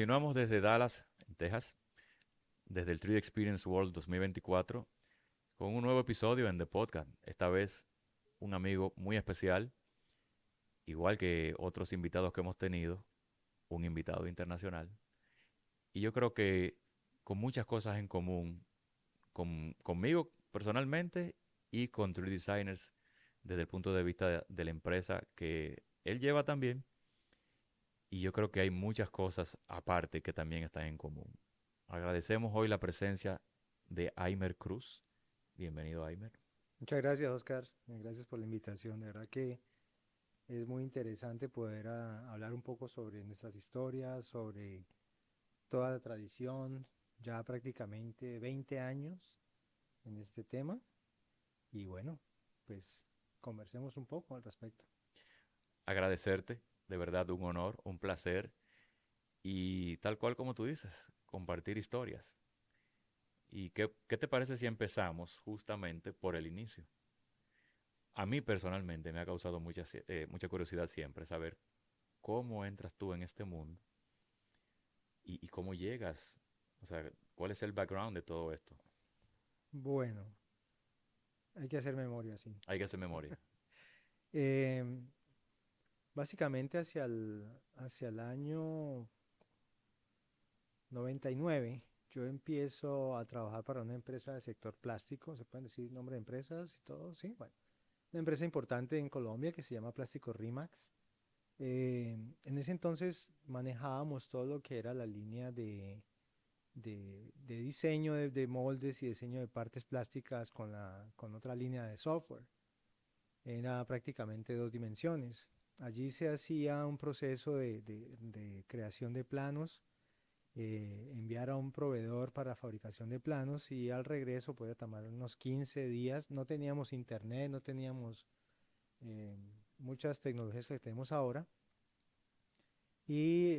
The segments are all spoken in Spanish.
Continuamos desde Dallas, en Texas, desde el 3D Experience World 2024, con un nuevo episodio en The Podcast. Esta vez un amigo muy especial, igual que otros invitados que hemos tenido, un invitado internacional. Y yo creo que con muchas cosas en común, conmigo personalmente y con 3D Designers desde el punto de vista de la empresa que él lleva también. Y yo creo que hay muchas cosas aparte que también están en común. Agradecemos hoy la presencia de Aimer Cruz. Bienvenido, Aimer. Muchas gracias, Oscar. Gracias por la invitación. De verdad que es muy interesante poder hablar un poco sobre nuestras historias, sobre toda la tradición, ya prácticamente 20 años en este tema. Y bueno, pues conversemos un poco al respecto. Agradecerte, de verdad, un honor, un placer. Y tal cual como tú dices, compartir historias. ¿Y qué te parece si empezamos justamente por el inicio? A mí personalmente me ha causado mucha curiosidad siempre saber cómo entras tú en este mundo y cómo llegas. O sea, ¿cuál es el background de todo esto? Bueno, hay que hacer memoria, sí. Hay que hacer memoria. Em, Básicamente hacia el año 99, yo empiezo a trabajar para una empresa del sector plástico, se pueden decir nombre de empresas y todo, sí, bueno. Una empresa importante en Colombia que se llama Plástico Rimax. En ese entonces manejábamos todo lo que era la línea de diseño de moldes y diseño de partes plásticas con otra línea de software. Era prácticamente dos dimensiones. Allí se hacía un proceso de creación de planos, enviar a un proveedor para fabricación de planos y al regreso podía tomar unos 15 días. No teníamos internet, no teníamos eh, muchas tecnologías que tenemos ahora. Y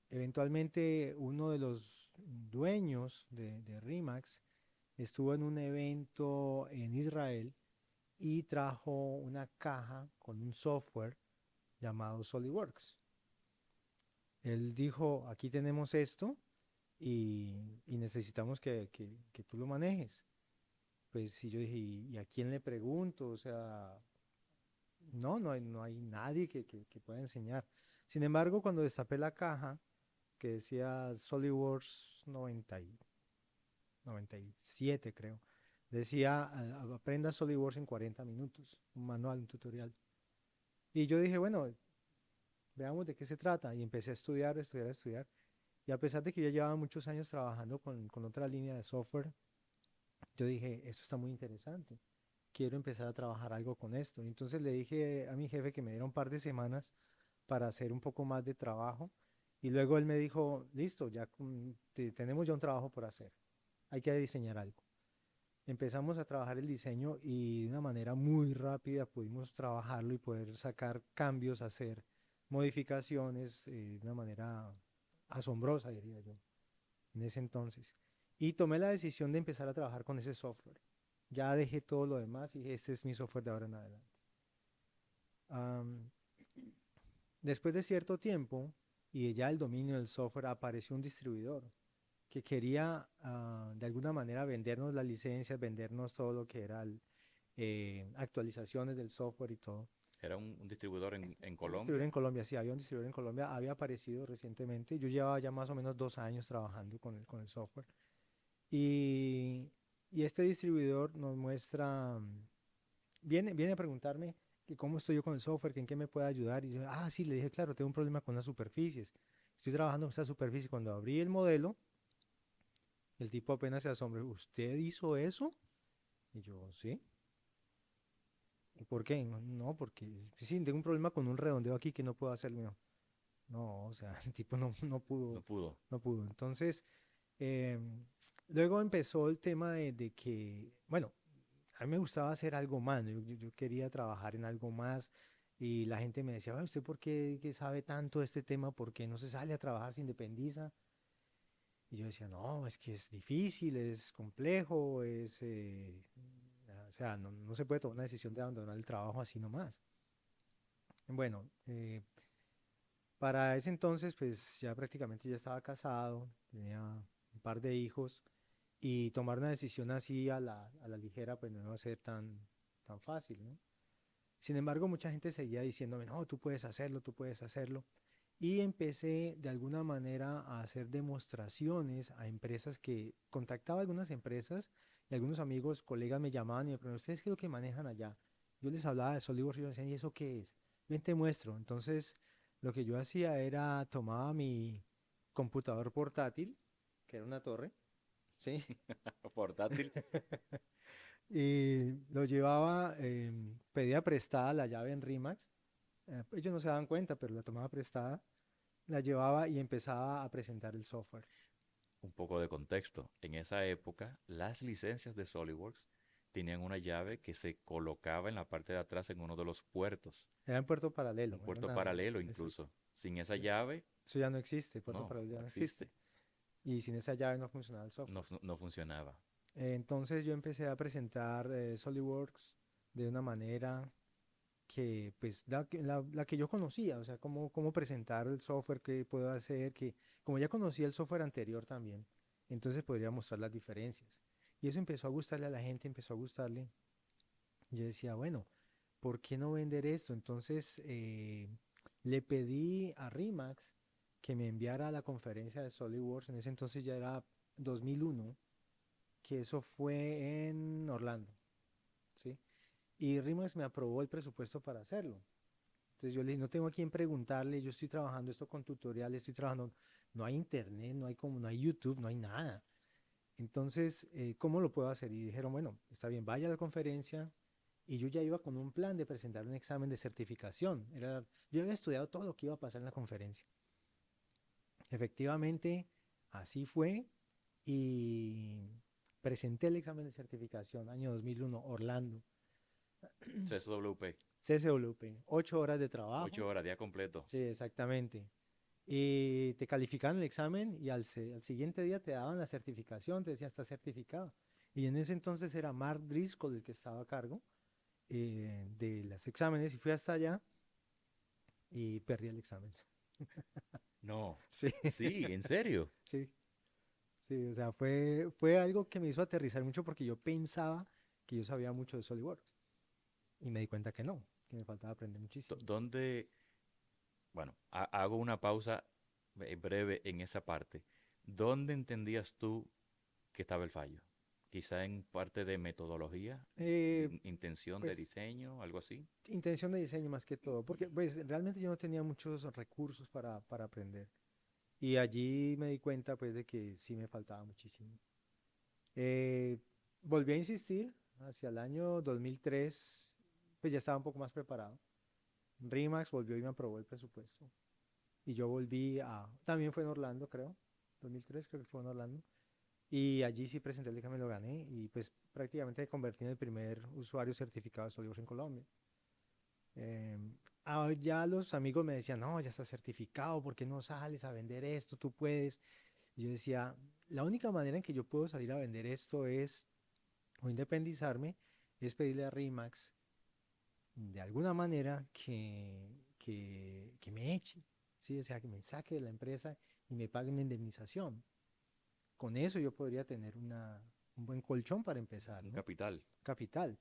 eventualmente uno de los dueños de Rimax estuvo en un evento en Israel y trajo una caja con un software llamado SolidWorks. Él dijo, aquí tenemos esto y necesitamos que tú lo manejes. Pues sí, yo dije, ¿y a quién le pregunto? O sea, no hay nadie que pueda enseñar. Sin embargo, cuando destapé la caja, que decía SolidWorks 97, creo, decía, aprenda SolidWorks en 40 minutos, un manual, un tutorial. Y yo dije, bueno, veamos de qué se trata. Y empecé a estudiar, estudiar, estudiar. Y a pesar de que yo llevaba muchos años trabajando con otra línea de software, yo dije, esto está muy interesante. Quiero empezar a trabajar algo con esto. Y entonces le dije a mi jefe que me diera un par de semanas para hacer un poco más de trabajo. Y luego él me dijo, listo, ya tenemos ya un trabajo por hacer. Hay que diseñar algo. Empezamos a trabajar el diseño y de una manera muy rápida pudimos trabajarlo y poder sacar cambios, hacer modificaciones de una manera asombrosa, diría yo, en ese entonces. Y tomé la decisión de empezar a trabajar con ese software. Ya dejé todo lo demás y dije, este es mi software de ahora en adelante. Am, Después de cierto tiempo y de ya el dominio del software, apareció un distribuidor que quería de alguna manera vendernos las licencias, vendernos todo lo que era actualizaciones del software y todo. Era un distribuidor en Un distribuidor Colombia. en Colombia, sí, había un distribuidor en Colombia, había aparecido recientemente. Yo llevaba ya más o menos 2 años trabajando con el software. Y, y este distribuidor nos muestra, viene a preguntarme que cómo estoy yo con el software, que en qué me puede ayudar. Y yo, sí, le dije, claro, tengo un problema con las superficies. Estoy trabajando con esta superficie. Cuando abrí el modelo, el tipo apenas se asombró. ¿Usted hizo eso? Y yo, sí. ¿Y por qué? No, no, porque sí, tengo un problema con un redondeo aquí que no puedo hacerlo. No, o sea, el tipo no No pudo, pudo. no pudo. Entonces, em, luego empezó el tema de que, bueno, a mí me gustaba hacer algo más, ¿no? Yo quería trabajar en algo más y la gente me decía, "Ay, ¿usted por qué que sabe tanto de este tema? ¿Por qué no se sale a trabajar, se independiza?" Y yo decía, no, es que es difícil, es complejo, o sea, no se puede tomar una decisión de abandonar el trabajo así nomás. Bueno, Para ese entonces, pues ya prácticamente ya estaba casado, tenía un par de hijos y tomar una decisión así a la ligera, pues no iba a ser tan fácil, ¿no? Sin embargo, mucha gente seguía diciéndome, no, tú puedes hacerlo, tú puedes hacerlo. Y empecé de alguna manera a hacer demostraciones a empresas que contactaba a algunas empresas y algunos amigos, colegas me llamaban y me preguntaban, ¿ustedes qué es lo que manejan allá? Yo les hablaba de SolidWorks y ellos decían, ¿y eso qué es? Ven, te muestro. Entonces, lo que yo hacía era tomaba mi computador portátil, que era una torre, ¿sí? Portátil. Y lo llevaba, pedía prestada la llave en Rimax. Ellos no se daban cuenta, pero la tomaba prestada, la llevaba y empezaba a presentar el software. Un poco de contexto. En esa época, las licencias de SolidWorks tenían una llave que se colocaba en la parte de atrás en uno de los puertos, Era en puerto paralelo, un era puerto paralelo incluso. Sin esa sí, llave, eso ya no existe, puerto no, paralelo ya no no existe. existe. Y sin esa llave no funcionaba el No, software. no funcionaba. Entonces yo empecé a presentar SolidWorks de una manera que, pues, la que yo conocía, o sea, cómo presentar el software, qué puedo hacer, que como ya conocía el software anterior también, entonces podría mostrar las diferencias. Y eso empezó a gustarle a la gente, empezó a gustarle. Y yo decía, bueno, ¿por qué no vender esto? Entonces le pedí a Rimax que me enviara a la conferencia de SolidWorks, en ese entonces ya era 2001, que eso fue en Orlando, ¿sí? Y Rimax me aprobó el presupuesto para hacerlo. Entonces yo le dije, no tengo a quién preguntarle, yo estoy trabajando esto con tutoriales, estoy trabajando, no hay internet, no hay YouTube, no hay nada. Entonces, ¿cómo lo puedo hacer? Y dijeron, bueno, está bien, vaya a la conferencia. Y yo ya iba con un plan de presentar un examen de certificación. Yo había estudiado todo lo que iba a pasar en la conferencia. Efectivamente, así fue. Y presenté el examen de certificación, año 2001, Orlando, CSWP, CSWP, 8 horas de trabajo. 8 horas, día completo. Sí, exactamente. Y te calificaban el examen y al siguiente día te daban la certificación, te decían, está certificado. Y en ese entonces era Mark Driscoll el que estaba a cargo de los exámenes y fui hasta allá y perdí el examen. No, Sí, sí, en serio. sí, sí, o sea, fue algo que me hizo aterrizar mucho porque yo pensaba que yo sabía mucho de SolidWorks y me di cuenta que no, que me faltaba aprender muchísimo. ¿Dónde? Bueno, hago una pausa breve en esa parte. ¿Dónde entendías tú que estaba el fallo? Quizá en parte de metodología, Eh, intención de pues diseño, algo así. intención de diseño más que todo, porque pues realmente yo no tenía muchos recursos para aprender y allí me di cuenta pues de que sí me faltaba muchísimo. Eh, Volví a insistir hacia el año 2003, pues ya estaba un poco más preparado. Rimax volvió y me aprobó el presupuesto. Y yo también fue en Orlando, creo, 2003 creo que fue en Orlando. Y allí sí presenté el examen, lo gané y pues prácticamente me convertí en el primer usuario certificado de SolidWorks en Colombia. Ya los amigos me decían, no, ya estás certificado, ¿por qué no sales a vender esto? Tú puedes. Y yo decía, la única manera en que yo puedo salir a vender esto es, o independizarme, es pedirle a Rimax de alguna manera que me eche, ¿sí? O sea, que me saque de la empresa y me pague una indemnización. Con eso yo podría tener un buen colchón para empezar, Un ¿no? capital. Capital.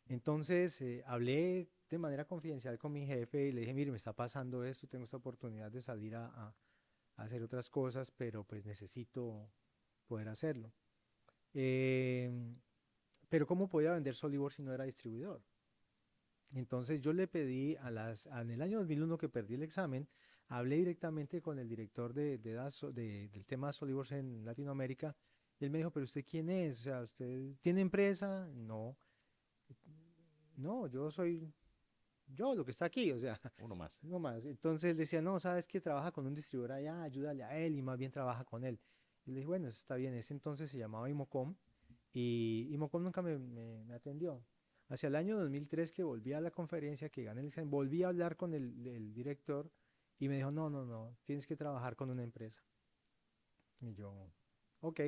Entonces, hablé de manera confidencial con mi jefe y le dije, mire, me está pasando esto, tengo esta oportunidad de salir a hacer otras cosas, pero pues necesito poder hacerlo. Em, pero ¿cómo podía vender SolidWorks si no era distribuidor? Entonces yo le pedí en el año 2001 que perdí el examen, hablé directamente con el director del tema SolidWorks en Latinoamérica y él me dijo, pero ¿usted quién es? O sea, ¿usted tiene empresa? No, no, yo soy yo, lo que está aquí, o sea, Uno más. no más. Entonces él decía, no, sabes que trabaja con un distribuidor allá, ayúdale a él y más bien trabaja con él. Y le dije, bueno, eso está bien. Ese entonces se llamaba Imocom y Imocom nunca me atendió. Hacia el año 2003 que volví a la conferencia, que gané el examen, volví a hablar con el director y me dijo, no, no, no, tienes que trabajar con una empresa. Y yo, ok.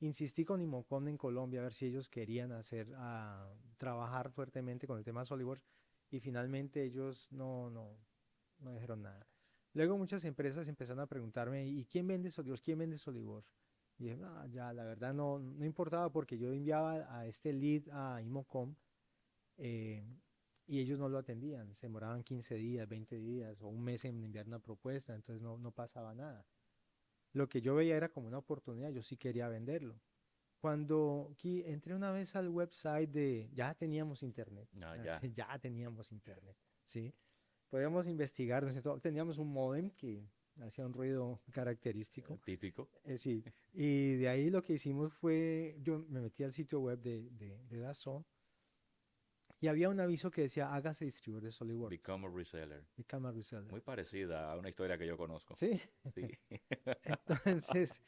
Insistí con Imocom en Colombia a ver si ellos querían trabajar fuertemente con el tema SolidWorks y finalmente ellos no dijeron nada. Luego muchas empresas empezaron a preguntarme, ¿y quién vende SolidWorks? ¿Quién vende SolidWorks? Y dije, "No, ya, la verdad no importaba porque yo enviaba a este lead a Imocom eh, y ellos no lo atendían. Se demoraban 15 días, 20 días o un mes en enviar una propuesta, entonces no pasaba nada. Lo que yo veía era como una oportunidad, yo sí quería venderlo. Cuando entré una vez al website ya teníamos internet, Ah, ya. sí, ya teníamos internet, ¿sí? Podíamos investigar, ¿no es cierto? Teníamos un módem que hacía un ruido característico, Típico. sí, y de ahí lo que hicimos fue, yo me metí al sitio web de Dassault y había un aviso que decía, hágase distribuidor de SolidWorks, Become a reseller. y Camera Reseller, Muy parecida a una historia que yo conozco. ¿sí? Sí. Entonces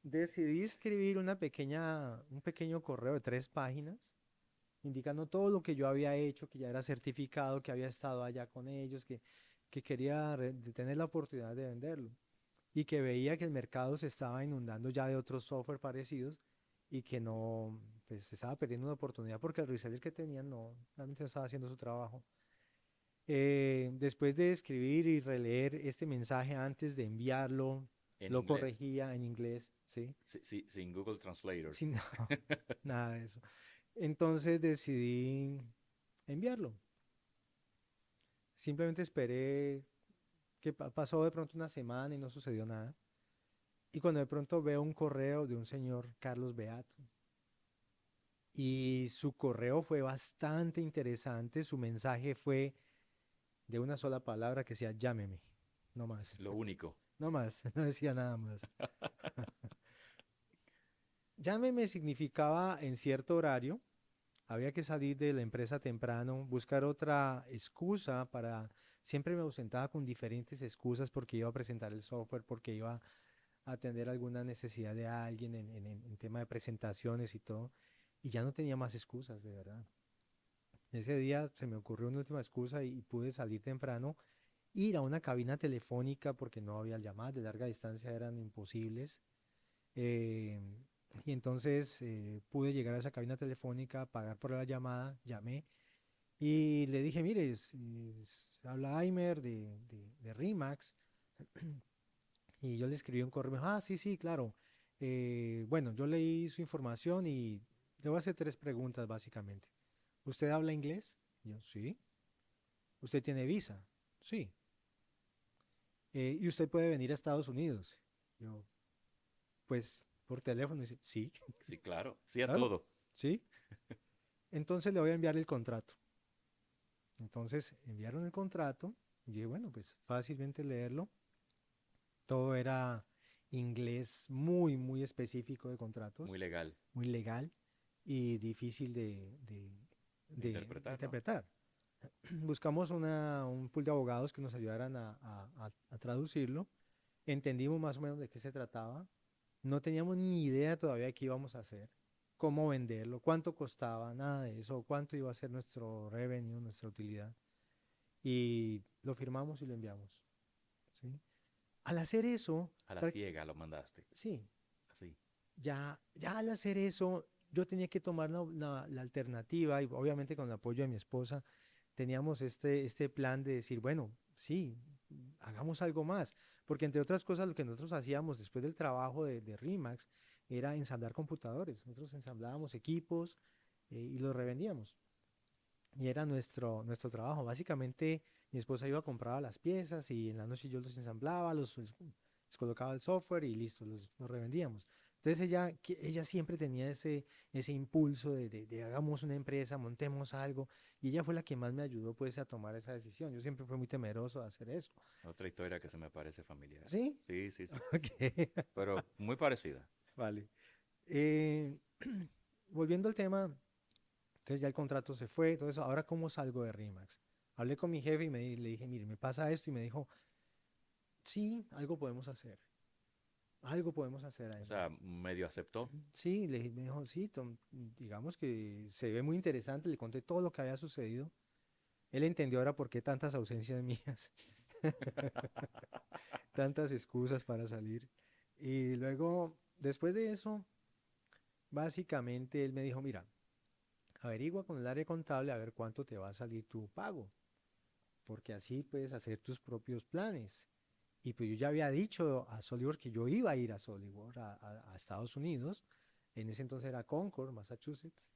decidí escribir un pequeño correo de 3 páginas indicando todo lo que yo había hecho, que ya era certificado, que había estado allá con ellos, que quería de tener la oportunidad de venderlo y que veía que el mercado se estaba inundando ya de otros software parecidos y que no, pues se estaba perdiendo una oportunidad porque el reseller que tenían realmente no estaba haciendo su trabajo. Después de escribir y releer este mensaje antes de enviarlo, En lo inglés. corregía en inglés, ¿sí? Sí, sí, sin Google Translator. Sin nada de eso. Entonces decidí enviarlo. Simplemente esperé que pasó de pronto una semana y no sucedió nada. Y cuando de pronto veo un correo de un señor Carlos Beato, y su correo fue bastante interesante, su mensaje fue de una sola palabra que decía llámeme, no más, Lo único. no más, no decía nada más. Llámeme significaba en cierto horario, había que salir de la empresa temprano, buscar otra excusa para... Siempre me ausentaba con diferentes excusas porque iba a presentar el software, porque iba a atender alguna necesidad de alguien en tema de presentaciones y todo. Y ya no tenía más excusas, de verdad. Ese día se me ocurrió una última excusa y pude salir temprano, ir a una cabina telefónica porque no había llamadas de larga distancia, eran imposibles. eh, y entonces pude llegar a esa cabina telefónica, pagar por la llamada, llamé y le dije, mire, habla Aimer de Rimax. Y yo le escribí un correo, me dijo, ah, sí, sí, claro. Bueno, yo leí su información y le voy a hacer 3 preguntas básicamente. ¿Usted habla inglés? Yo, sí. ¿Usted tiene visa? Sí. ¿Y usted puede venir a Estados Unidos? Yo, pues, por teléfono. Dice, sí, Sí, claro. Sí a claro, todo. sí. Entonces le voy a enviar el contrato. Entonces enviaron el contrato y dije, bueno, pues fácilmente leerlo. Todo era inglés muy, muy específico de contratos, Muy legal muy legal y difícil de de interpretar, ¿no? interpretar. Buscamos un pool de abogados que nos ayudaran a traducirlo. Entendimos más o menos de qué se trataba. No teníamos ni idea todavía de qué íbamos a hacer, cómo venderlo, cuánto costaba, nada de eso, cuánto iba a ser nuestro revenue, nuestra utilidad. Y lo firmamos y lo enviamos. ¿Sí? Al hacer eso, A la ciega lo mandaste. sí, Así. ya al hacer eso, yo tenía que tomar la alternativa y obviamente con el apoyo de mi esposa teníamos este plan de decir, bueno, sí, hagamos algo más, porque entre otras cosas lo que nosotros hacíamos después del trabajo de Rimax era ensamblar computadores. Nosotros ensamblábamos equipos y los revendíamos. Y era nuestro trabajo. Básicamente mi esposa iba a comprar las piezas y en la noche yo los ensamblaba, les colocaba el software y listo, los revendíamos. Entonces ella siempre tenía ese impulso de hagamos una empresa, montemos algo, y ella fue la que más me ayudó pues a tomar esa decisión. Yo siempre fui muy temeroso de hacer eso. Otra historia que se me parece familiar. ¿Sí? Sí, sí, sí. Ok, Pero muy parecida. vale. Eh, volviendo al tema, entonces ya el contrato se fue, todo eso. Ahora, ¿cómo salgo de Rimax? Hablé con mi jefe y le dije, mire, me pasa esto y me dijo, sí, algo podemos hacer. Algo podemos hacer O ahí. sea, medio aceptó. Sí, me dijo, sí, digamos que se ve muy interesante, le conté todo lo que había sucedido. Él entendió ahora por qué tantas ausencias mías, tantas excusas para salir. Y luego, después de eso, básicamente él me dijo, mira, averigua con el área contable a ver cuánto te va a salir tu pago, porque así puedes hacer tus propios planes. Y pues yo ya había dicho a SolidWorks que yo iba a ir a SolidWorks, a Estados Unidos. En ese entonces era Concord, Massachusetts.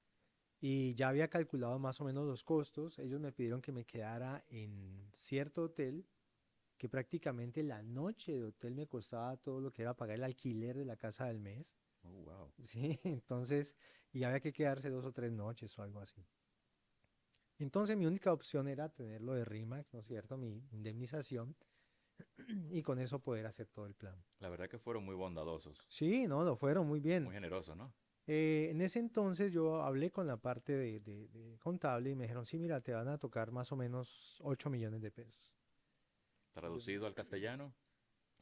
Y ya había calculado más o menos los costos. Ellos me pidieron que me quedara en cierto hotel, que prácticamente la noche de hotel me costaba todo lo que era pagar el alquiler de la casa del mes. Oh, wow. Sí, entonces, y había que quedarse 2 o 3 noches o algo así. Entonces mi única opción era tener lo de RIMAX, ¿no es cierto? Mi indemnización y con eso poder hacer todo el plan. La verdad que fueron muy bondadosos, Sí, no, lo fueron muy muy bien. generosos, ¿no? En ese entonces yo hablé con la parte de contable y me dijeron, sí, mira, te van a tocar más o menos 8 millones de pesos. Y yo, Traducido al castellano,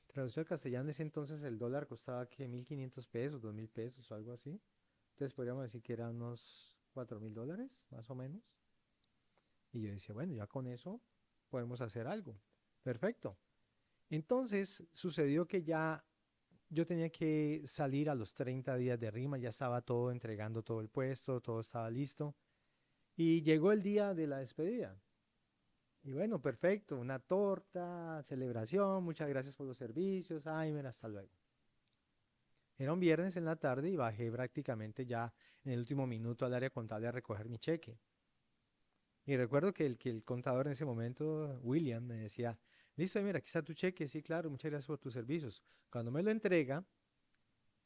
traducido al castellano, en ese entonces el dólar costaba que 1.500 pesos, 2.000 pesos o algo así. Entonces podríamos decir que eran unos $4.000, más o menos. Y yo decía, bueno, ya con eso podemos hacer algo. Perfecto. Entonces sucedió que ya yo tenía que salir a los 30 días de rima, ya estaba todo entregando todo el puesto, todo estaba listo. Y llegó el día de la despedida. Y bueno, perfecto, una torta, celebración, muchas gracias por los servicios, ay, mira, hasta luego. Era un viernes en la tarde y bajé prácticamente ya en el último minuto al área contable a recoger mi cheque. Y recuerdo que el contador en ese momento, William, me decía, listo, mira, aquí está tu cheque, sí, claro, muchas gracias por tus servicios. Cuando me lo entrega,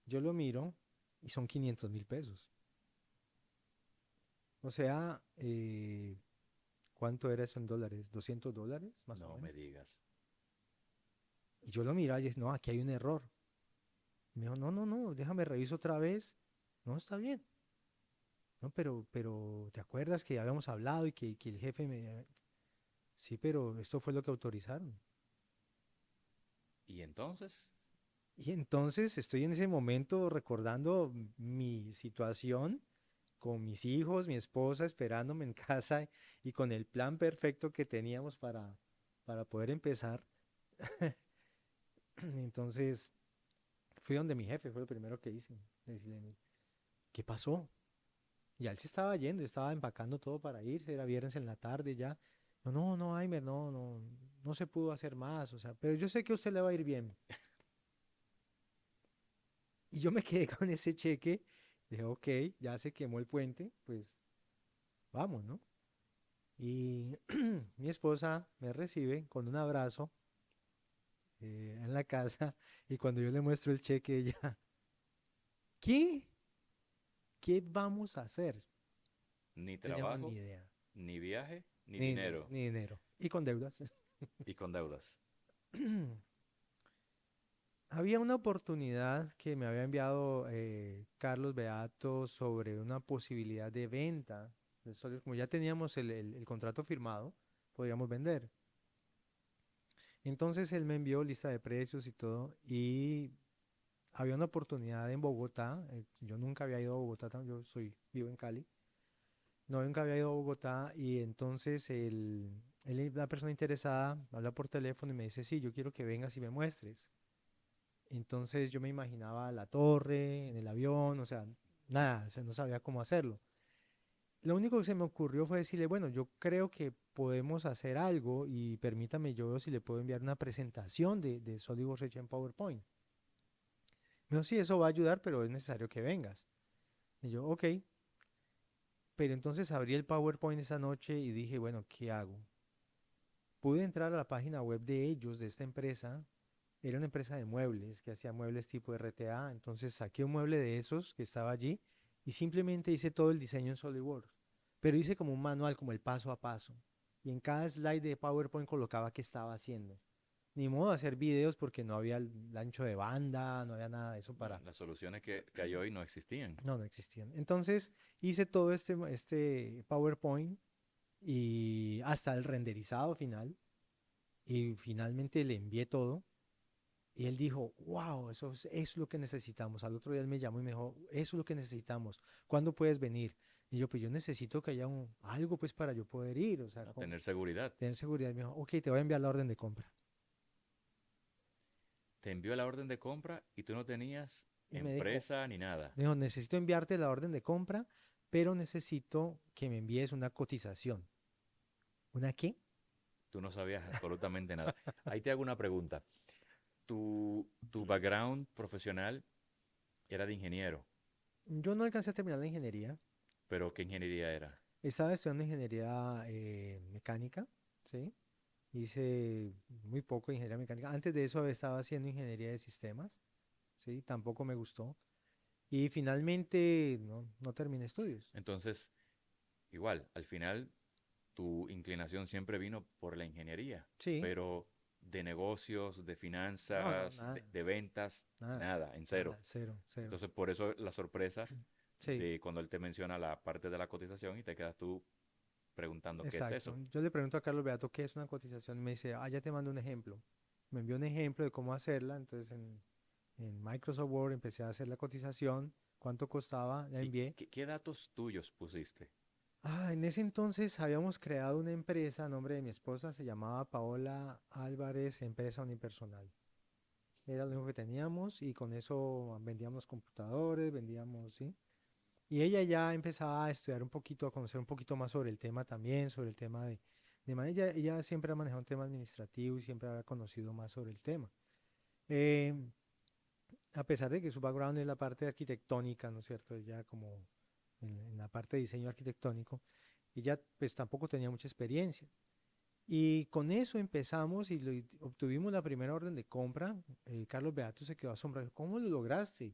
yo lo miro y son 500.000 pesos. O sea, ¿cuánto era eso en dólares? $200, más o no menos. me digas. Y yo lo miraba y dije, no, aquí hay un error. Me dijo, no, no, no, déjame reviso otra vez. No, está bien. No, pero, ¿te acuerdas que ya habíamos hablado y que el jefe me... Sí, pero esto fue lo que autorizaron. ¿Y entonces? Y entonces estoy en ese momento recordando mi situación con mis hijos, mi esposa esperándome en casa y con el plan perfecto que teníamos para poder empezar. Entonces fui donde mi jefe, fue lo primero que hice. Decirle, ¿qué pasó? Ya él se estaba yendo, estaba empacando todo para irse, era viernes en la tarde ya. No, no, no, Aimer, no, no, no se pudo hacer más, o sea, pero yo sé que a usted le va a ir bien. Y yo me quedé con ese cheque, dije, ok, ya se quemó el puente, pues vamos, ¿no? Y mi esposa me recibe con un abrazo en la casa y cuando yo le muestro el cheque, ella, ¿qué? ¿Qué vamos a hacer? Ni Teníamos ni trabajo, idea, ni viaje, ni ni, dinero. ni dinero. Y con deudas. Y con deudas. Había una oportunidad que me había enviado Carlos Beato sobre una posibilidad de venta de Solid. Como ya teníamos el contrato firmado, podríamos vender. Entonces él me envió lista de precios y todo y había una oportunidad en Bogotá. Yo nunca había ido a Bogotá, vivo en Cali. No, nunca había ido a Bogotá y entonces la persona interesada me habla por teléfono y me dice, sí, yo quiero que vengas y me muestres. Entonces yo me imaginaba la torre, en el avión, o sea, nada, o sea, no sabía cómo hacerlo. Lo único que se me ocurrió fue decirle, bueno, yo creo que podemos hacer algo y permítame yo veo si le puedo enviar una presentación de SolidWorks hecha en PowerPoint. Me dijo, sí, eso va a ayudar, pero es necesario que vengas. Y yo, ok. Pero entonces abrí el PowerPoint esa noche y dije, bueno, ¿qué hago? Pude entrar a la página web de ellos, de esta empresa. Era una empresa de muebles que hacía muebles tipo RTA. Entonces saqué un mueble de esos que estaba allí y simplemente hice todo el diseño en SolidWorks. Pero hice como un manual, como el paso a paso. Y en cada slide de PowerPoint colocaba qué estaba haciendo. Ni modo de hacer videos porque no había el ancho de banda, no había nada de eso No, para... las soluciones que hay hoy no existían. No, no existían. Entonces hice todo este PowerPoint y hasta el renderizado final. Y finalmente le envié todo. Y él dijo, wow, eso es lo que necesitamos. Al otro día él me llamó y me dijo, eso es lo que necesitamos. ¿Cuándo puedes venir? Y yo, pues yo necesito que haya algo pues para yo poder ir, o sea, A tener seguridad. tener seguridad. Y me dijo, ok, te voy a enviar la orden de compra. Te envió la orden de compra y tú no tenías Y me dijo, empresa ni nada. necesito enviarte la orden de compra, pero necesito que me envíes una cotización. ¿Una qué? Tú no sabías absolutamente nada. Ahí te hago una pregunta. tu background profesional era de ingeniero, Yo no alcancé a terminar la ingeniería. pero ¿qué ingeniería era? Estaba estudiando ingeniería mecánica, ¿sí? Hice muy poco de ingeniería mecánica. Antes de eso estaba haciendo ingeniería de sistemas, ¿sí? Tampoco me gustó. Y finalmente no terminé estudios. Entonces, igual, al final tu inclinación siempre vino por la ingeniería, Sí, pero de negocios, de no, finanzas, nada, de ventas, nada, nada, en cero. nada, cero, cero. Entonces, por eso la sorpresa Sí, de cuando él te menciona la parte de la cotización y te quedas tú preguntando qué es exacto. eso. Yo le pregunto a Carlos Beato qué es una cotización y me dice, ya te mando un ejemplo. Me envió un ejemplo de cómo hacerla, entonces en Microsoft Word empecé a hacer la cotización, cuánto costaba, la ¿Y envié. qué datos tuyos pusiste? En ese entonces habíamos creado una empresa a nombre de mi esposa, se llamaba Paola Álvarez, Empresa Unipersonal. Era lo único que teníamos y con eso vendíamos computadores, vendíamos, ¿sí? Y ella ya empezaba a estudiar un poquito, a conocer un poquito más sobre el tema también, sobre el tema ella siempre ha manejado un tema administrativo y siempre ha conocido más sobre el tema. Eh, a pesar de que su background es la parte arquitectónica, ¿no es cierto? Ella como en la parte de diseño arquitectónico, ella pues tampoco tenía mucha experiencia. Y con eso empezamos y obtuvimos la primera orden de compra. Carlos Beato se quedó asombrado. ¿Cómo lo lograste?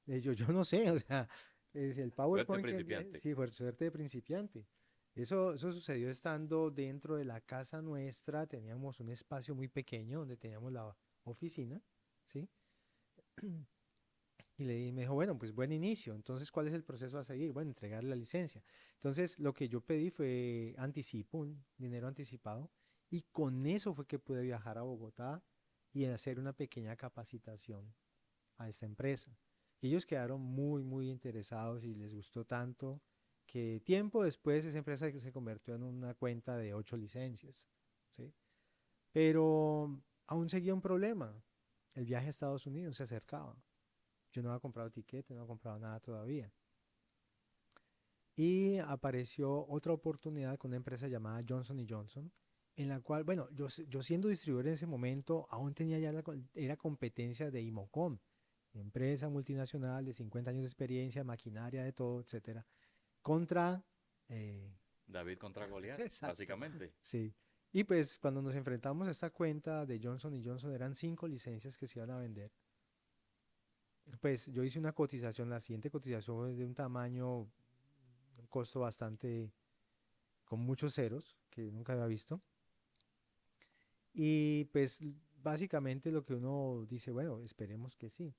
Yo no sé, o sea, es el Suerte PowerPoint que envié, principiante. sí, fue suerte de principiante. Eso sucedió estando dentro de la casa nuestra, teníamos un espacio muy pequeño donde teníamos la oficina, ¿sí? Me dijo, bueno, pues buen inicio. Entonces, ¿cuál es el proceso a seguir? Bueno, entregar la licencia. Entonces, lo que yo pedí fue anticipo, un dinero anticipado, y con eso fue que pude viajar a Bogotá y hacer una pequeña capacitación a esta empresa. Y ellos quedaron muy interesados y les gustó tanto que tiempo después esa empresa se convirtió en una cuenta de 8 licencias, ¿sí? Pero aún seguía un problema. El viaje a Estados Unidos se acercaba. Yo no había comprado tiquete, no había comprado nada todavía. Y apareció otra oportunidad con una empresa llamada Johnson y Johnson, en la cual, bueno, yo siendo distribuidor en ese momento, aún tenía ya era competencia de Imocom, empresa multinacional de 50 años de experiencia, maquinaria de todo, etcétera, contra... eh, David contra Goliat, exacto, básicamente. sí. Y pues cuando nos enfrentamos a esta cuenta de Johnson y Johnson eran 5 licencias que se iban a vender. Pues yo hice una cotización, la siguiente cotización fue de un tamaño, un costo bastante, con muchos ceros, que nunca había visto. Y pues básicamente lo que uno dice, bueno, esperemos que sí.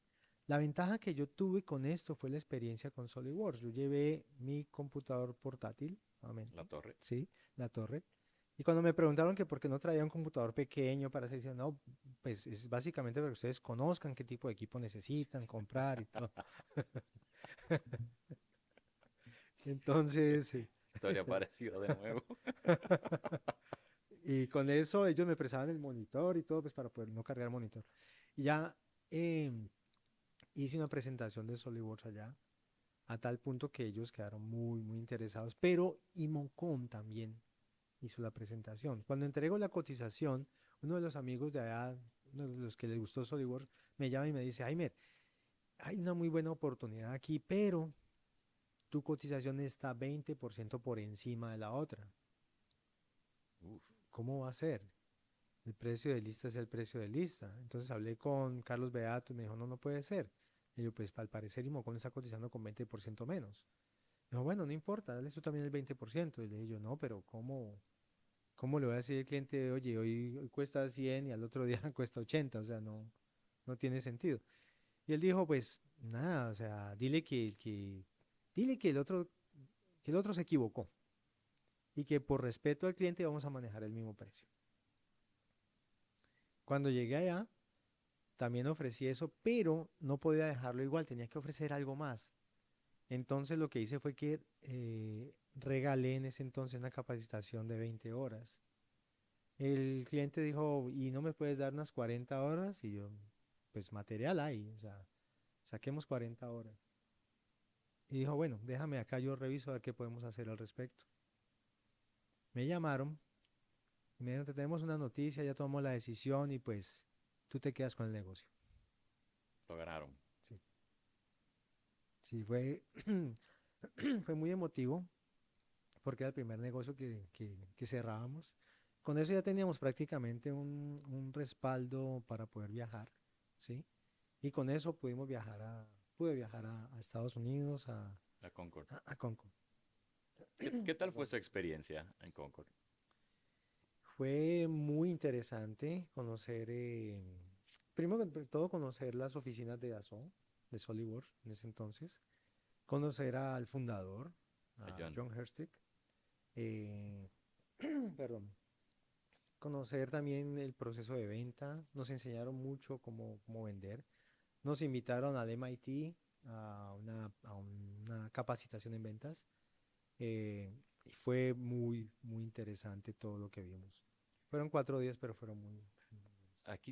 La ventaja que yo tuve con esto fue la experiencia con SolidWorks. Yo llevé mi computador portátil, La nuevamente, torre. sí, la torre. Y cuando me preguntaron que por qué no traía un computador pequeño para hacer, no, pues es básicamente para que ustedes conozcan qué tipo de equipo necesitan comprar y todo. Entonces, Historia parecida de nuevo. y con eso ellos me prestaban el monitor y todo, pues para poder no cargar monitor. Y ya em, hice una presentación de SolidWorks allá, a tal punto que ellos quedaron muy interesados, pero Imocom también hizo la presentación. Cuando entrego la cotización, uno de los amigos de allá, uno de los que les gustó SolidWorks, me llama y me dice, Aimer, hay una muy buena oportunidad aquí, pero tu cotización está 20% por encima de la otra. Uf, ¿Cómo va a ser? El precio de lista es el precio de lista. Entonces hablé con Carlos Beato y me dijo, no puede ser. Y yo, pues al parecer Imocom está cotizando con 20% menos. Dijo, bueno, no importa, dale tú también el 20%. Y le dije yo, no, pero ¿cómo le voy a decir al cliente, oye, hoy cuesta 100 y al otro día cuesta 80? O sea, no tiene sentido. Y él dijo, pues nada, o sea, dile que el otro se equivocó y que por respeto al cliente vamos a manejar el mismo precio. Cuando llegué allá, también ofrecí eso, pero no podía dejarlo igual, tenía que ofrecer algo más. Entonces lo que hice fue que regalé en ese entonces una capacitación de 20 horas. El cliente dijo, ¿y no me puedes dar unas 40 horas? Y yo, pues material hay, o sea, saquemos 40 horas. Y dijo, bueno, déjame acá, yo reviso a ver qué podemos hacer al respecto. Me llamaron, y me dijeron, "Te tenemos una noticia, ya tomamos la decisión y pues tú te quedas con el negocio. Lo ganaron. Sí, sí, fue muy emotivo porque era el primer negocio que cerrábamos. Con eso ya teníamos prácticamente un respaldo para poder viajar, ¿sí? Y con eso pude viajar a Estados Unidos, La Concord. a Concord. ¿Qué tal fue Perdón. esa experiencia en Concord? Fue muy interesante conocer, primero que todo conocer las oficinas de Dassault, de SolidWorks en ese entonces, conocer al fundador, A a John. John Herstick, eh, perdón, conocer también el proceso de venta, nos enseñaron mucho cómo vender, nos invitaron al MIT a una capacitación en ventas, y fue muy interesante todo lo que vimos. Fueron 4 días, pero fueron muy buenos.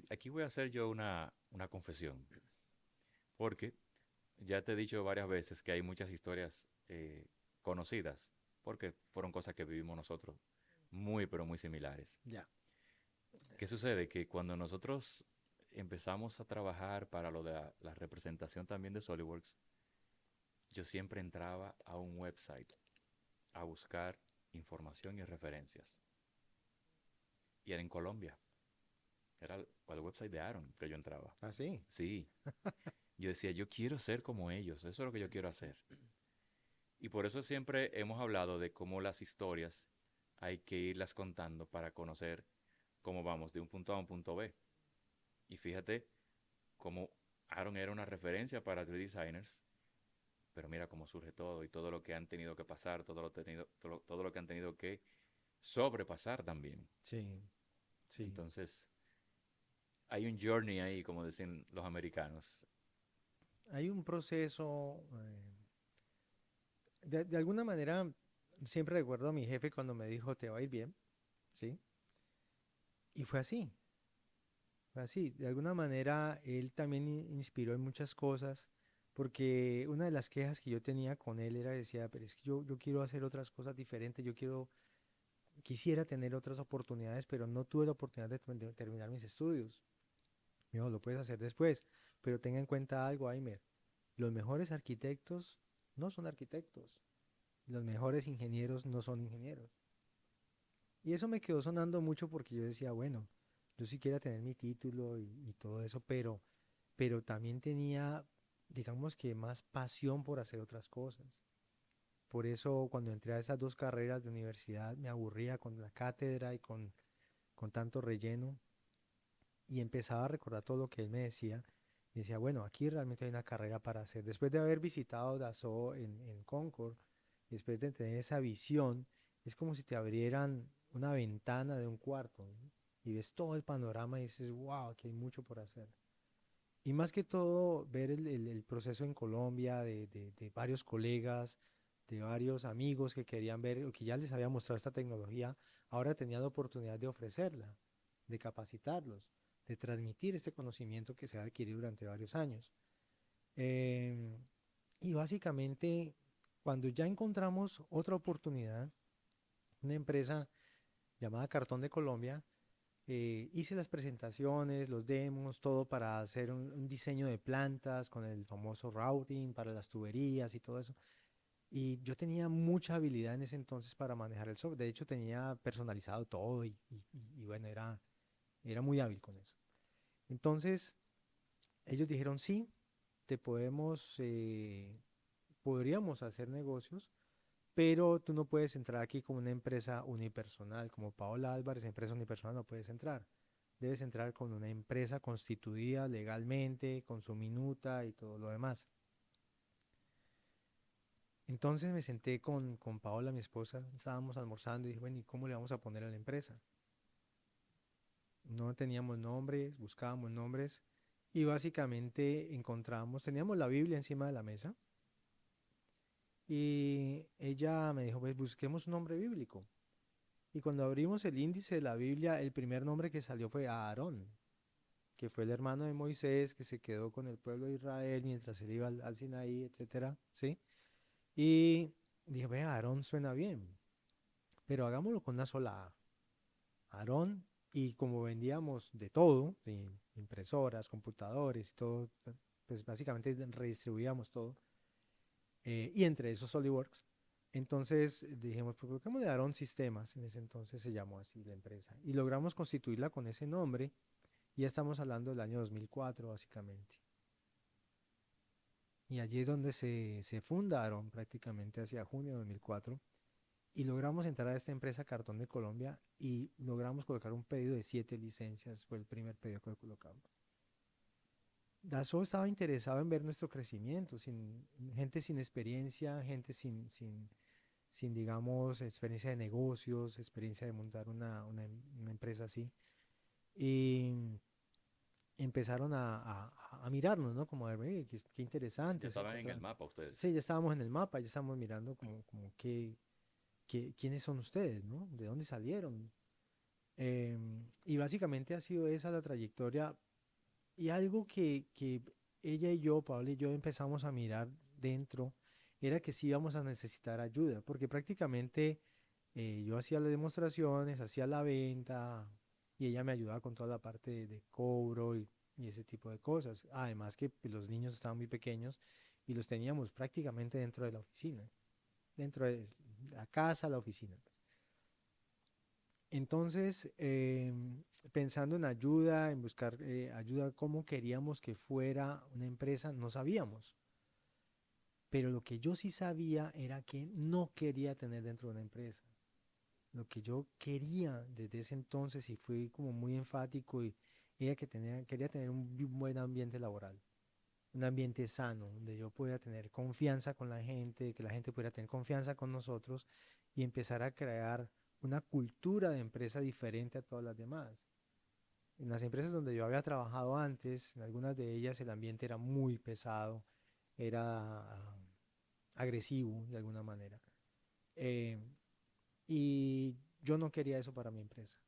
Aquí voy a hacer yo una confesión, porque ya te he dicho varias veces que hay muchas historias conocidas, porque fueron cosas que vivimos nosotros, muy, pero muy similares. Ya. ¿Qué sucede? Que cuando nosotros empezamos a trabajar para lo de la representación también de SolidWorks, yo siempre entraba a un website a buscar información y referencias. Y era en Colombia. Era al website de Aaron que yo entraba. ¿Ah, sí? Sí, yo decía, yo quiero ser como ellos, eso es lo que yo quiero hacer. Y por eso siempre hemos hablado de cómo las historias hay que irlas contando para conocer cómo vamos de un punto A a un punto B. Y fíjate cómo Aaron era una referencia para 3D designers, pero mira cómo surge todo y todo lo que han tenido que pasar, todo lo que han tenido que sobrepasar también. Sí, sí. Entonces, hay un journey ahí, como dicen los americanos. Hay un proceso, de alguna manera, siempre recuerdo a mi jefe cuando me dijo, te va a ir bien, ¿sí? Y fue así. De alguna manera, él también inspiró en muchas cosas, porque una de las quejas que yo tenía con él era, decía, pero es que yo quiero hacer otras cosas diferentes, quisiera tener otras oportunidades, pero no tuve la oportunidad de terminar mis estudios. Me dijo, lo puedes hacer después, pero tenga en cuenta algo, Aimer, los mejores arquitectos no son arquitectos, los mejores ingenieros no son ingenieros. Y eso me quedó sonando mucho porque yo decía, bueno, yo sí quiero tener mi título y todo eso, pero también tenía, digamos que más pasión por hacer otras cosas. Por eso cuando entré a esas dos carreras de universidad me aburría con la cátedra y con tanto relleno y empezaba a recordar todo lo que él me decía. Y decía, bueno, aquí realmente hay una carrera para hacer. Después de haber visitado Dassault en Concord, después de tener esa visión, es como si te abrieran una ventana de un cuarto, ¿no? Y ves todo el panorama y dices, wow, aquí hay mucho por hacer. Y más que todo, ver el proceso en Colombia de varios colegas, de varios amigos que querían ver o que ya les había mostrado esta tecnología, ahora tenían la oportunidad de ofrecerla, de capacitarlos, de transmitir este conocimiento que se ha adquirido durante varios años. Em, y básicamente, cuando ya encontramos otra oportunidad, una empresa llamada Cartón de Colombia, hice las presentaciones, los demos, todo para hacer un diseño de plantas con el famoso routing para las tuberías y todo eso. Y yo tenía mucha habilidad en ese entonces para manejar el software. De hecho, tenía personalizado todo y bueno, era muy hábil con eso. Entonces, ellos dijeron, sí, te podríamos hacer negocios, pero tú no puedes entrar aquí como una empresa unipersonal, como Paola Álvarez, empresa unipersonal, no puedes entrar. Debes entrar con una empresa constituida legalmente, con su minuta y todo lo demás. Entonces me senté con Paola, mi esposa, estábamos almorzando y dije, bueno, ¿y cómo le vamos a poner a la empresa? No teníamos nombres, buscábamos nombres y básicamente teníamos la Biblia encima de la mesa y ella me dijo, pues busquemos un nombre bíblico. Y cuando abrimos el índice de la Biblia, el primer nombre que salió fue Aarón, que fue el hermano de Moisés, que se quedó con el pueblo de Israel mientras él iba al Sinaí, etcétera, ¿sí? Y dije, ve, Aarón suena bien, pero hagámoslo con una sola A. Aarón, y como vendíamos de todo, ¿sí? impresoras, computadores, todo, pues básicamente redistribuíamos todo, y entre esos SolidWorks. Entonces dijimos, pues, ¿por qué no le Daron Sistemas? En ese entonces se llamó así la empresa. Y logramos constituirla con ese nombre. Y ya estamos hablando del año 2004, básicamente. Y allí es donde se fundaron prácticamente hacia junio de 2004. Y logramos entrar a esta empresa Cartón de Colombia y logramos colocar un pedido de 7 licencias. Fue el primer pedido que colocamos. Dassault estaba interesado en ver nuestro crecimiento, gente sin experiencia, gente sin, digamos, experiencia de negocios, experiencia de montar una empresa así. Y empezaron a mirarnos, ¿no? Como a ver, "Ve, qué Ya interesante, se estaban en el encuentran". mapa ustedes. Sí, ya estábamos en el mapa, ya estábamos mirando como quiénes son ustedes, ¿no? ¿De dónde salieron? Y básicamente ha sido esa la trayectoria. Y algo que ella y yo, Pablo y yo, empezamos a mirar dentro, era que sí íbamos a necesitar ayuda, porque prácticamente yo hacía las demostraciones, hacía la venta, y ella me ayudaba con toda la parte de cobro y ese tipo de cosas. Además que pues, los niños estaban muy pequeños y los teníamos prácticamente dentro de la oficina, dentro de la casa, la oficina, pues. Entonces, pensando en ayuda, en buscar ayuda, cómo queríamos que fuera una empresa, no sabíamos. Pero lo que yo sí sabía era que no quería tener dentro de una empresa. Lo que yo quería desde ese entonces, y fui como muy enfático, era que quería tener un buen ambiente laboral, un ambiente sano, donde yo pudiera tener confianza con la gente, que la gente pudiera tener confianza con nosotros y empezar a crear una cultura de empresa diferente a todas las demás. En las empresas donde yo había trabajado antes, en algunas de ellas el ambiente era muy pesado, era agresivo de alguna manera. Eh, y yo no quería eso para mi empresa.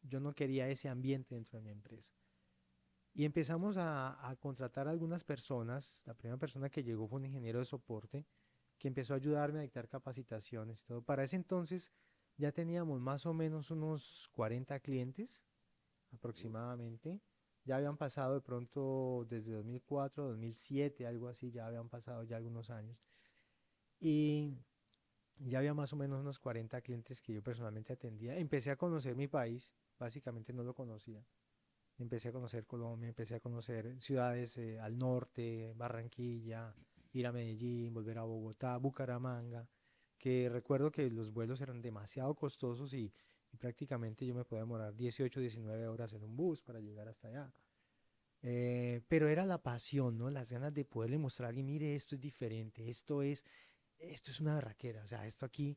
Yo no quería ese ambiente dentro de mi empresa. Y empezamos a contratar a algunas personas. La primera persona que llegó fue un ingeniero de soporte que empezó a ayudarme a dictar capacitaciones y todo. Para ese entonces ya teníamos más o menos unos 40 clientes Uf, aproximadamente. Ya habían pasado de pronto desde 2004, 2007, algo así, ya habían pasado ya algunos años. Y ya había más o menos unos 40 clientes que yo personalmente atendía. Empecé a conocer mi país, básicamente no lo conocía. Empecé a conocer Colombia, empecé a conocer ciudades al norte, Barranquilla, ir a Medellín, volver a Bogotá, Bucaramanga, que recuerdo que los vuelos eran demasiado costosos y prácticamente yo me podía demorar 18, 19 horas en un bus para llegar hasta allá. Pero era la pasión, ¿no? Las ganas de poderle mostrar y mire, esto es diferente, esto es una berraquera, o sea, esto aquí,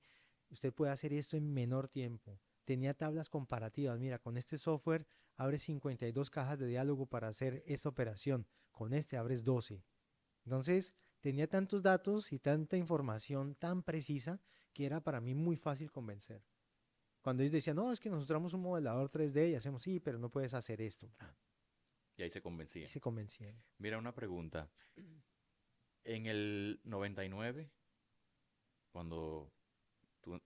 usted puede hacer esto en menor tiempo. Tenía tablas comparativas, mira, con este software abres 52 cajas de diálogo para hacer esta operación, con este abres 12. Entonces, tenía tantos datos y tanta información tan precisa que era para mí muy fácil convencer. Cuando ellos decían, no, es que nosotros tenemos un modelador 3D y hacemos, sí, pero no puedes hacer esto. y ahí se Y convencían. se convencían. Mira, una pregunta. En el 99, cuando tú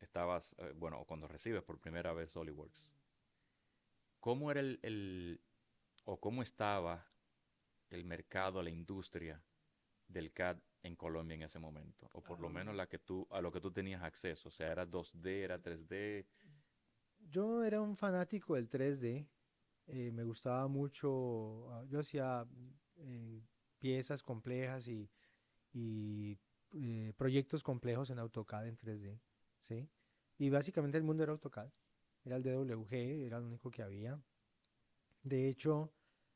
estabas, bueno, o cuando recibes por primera vez SolidWorks, ¿cómo era o cómo estaba el mercado, la industria del CAD en Colombia en ese momento? O por lo menos a lo que tú tenías acceso. O sea, ¿era 2D, era 3D? Yo era un fanático del 3D, me gustaba mucho, yo hacía eh, piezas complejas y proyectos complejos en AutoCAD en 3D, ¿sí? Y básicamente el mundo era AutoCAD, era el DWG, era lo único que había. De hecho,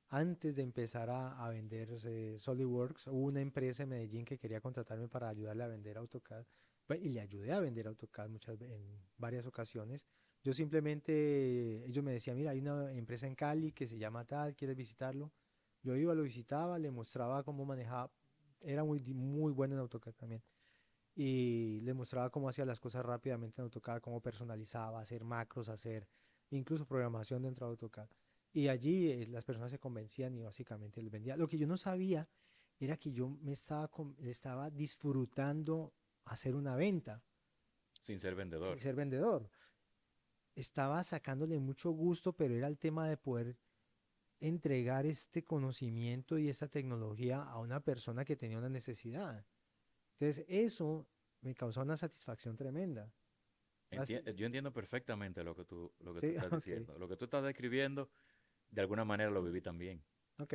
antes de empezar a vender SolidWorks, hubo una empresa en Medellín que quería contratarme para ayudarle a vender AutoCAD, y le ayudé a vender AutoCAD en varias ocasiones. Yo simplemente, ellos me decían, mira, hay una empresa en Cali que se llama tal, ¿quieres visitarlo? Yo iba, lo visitaba, le mostraba cómo manejaba, era muy bueno en AutoCAD también, y le mostraba cómo hacía las cosas rápidamente en AutoCAD, cómo personalizaba, hacer macros, hacer incluso programación dentro de AutoCAD. Y allí las personas se convencían y básicamente les vendía. Lo que yo no sabía era que yo estaba disfrutando hacer una venta Sin ser sin vendedor. ser vendedor. Estaba sacándole mucho gusto, pero era el tema de poder entregar este conocimiento y esta tecnología a una persona que tenía una necesidad. Entonces, eso me causó una satisfacción tremenda. Yo entiendo perfectamente lo que tú Sí, estás ok, diciendo. Lo que tú estás describiendo, de alguna manera lo viví también. ok.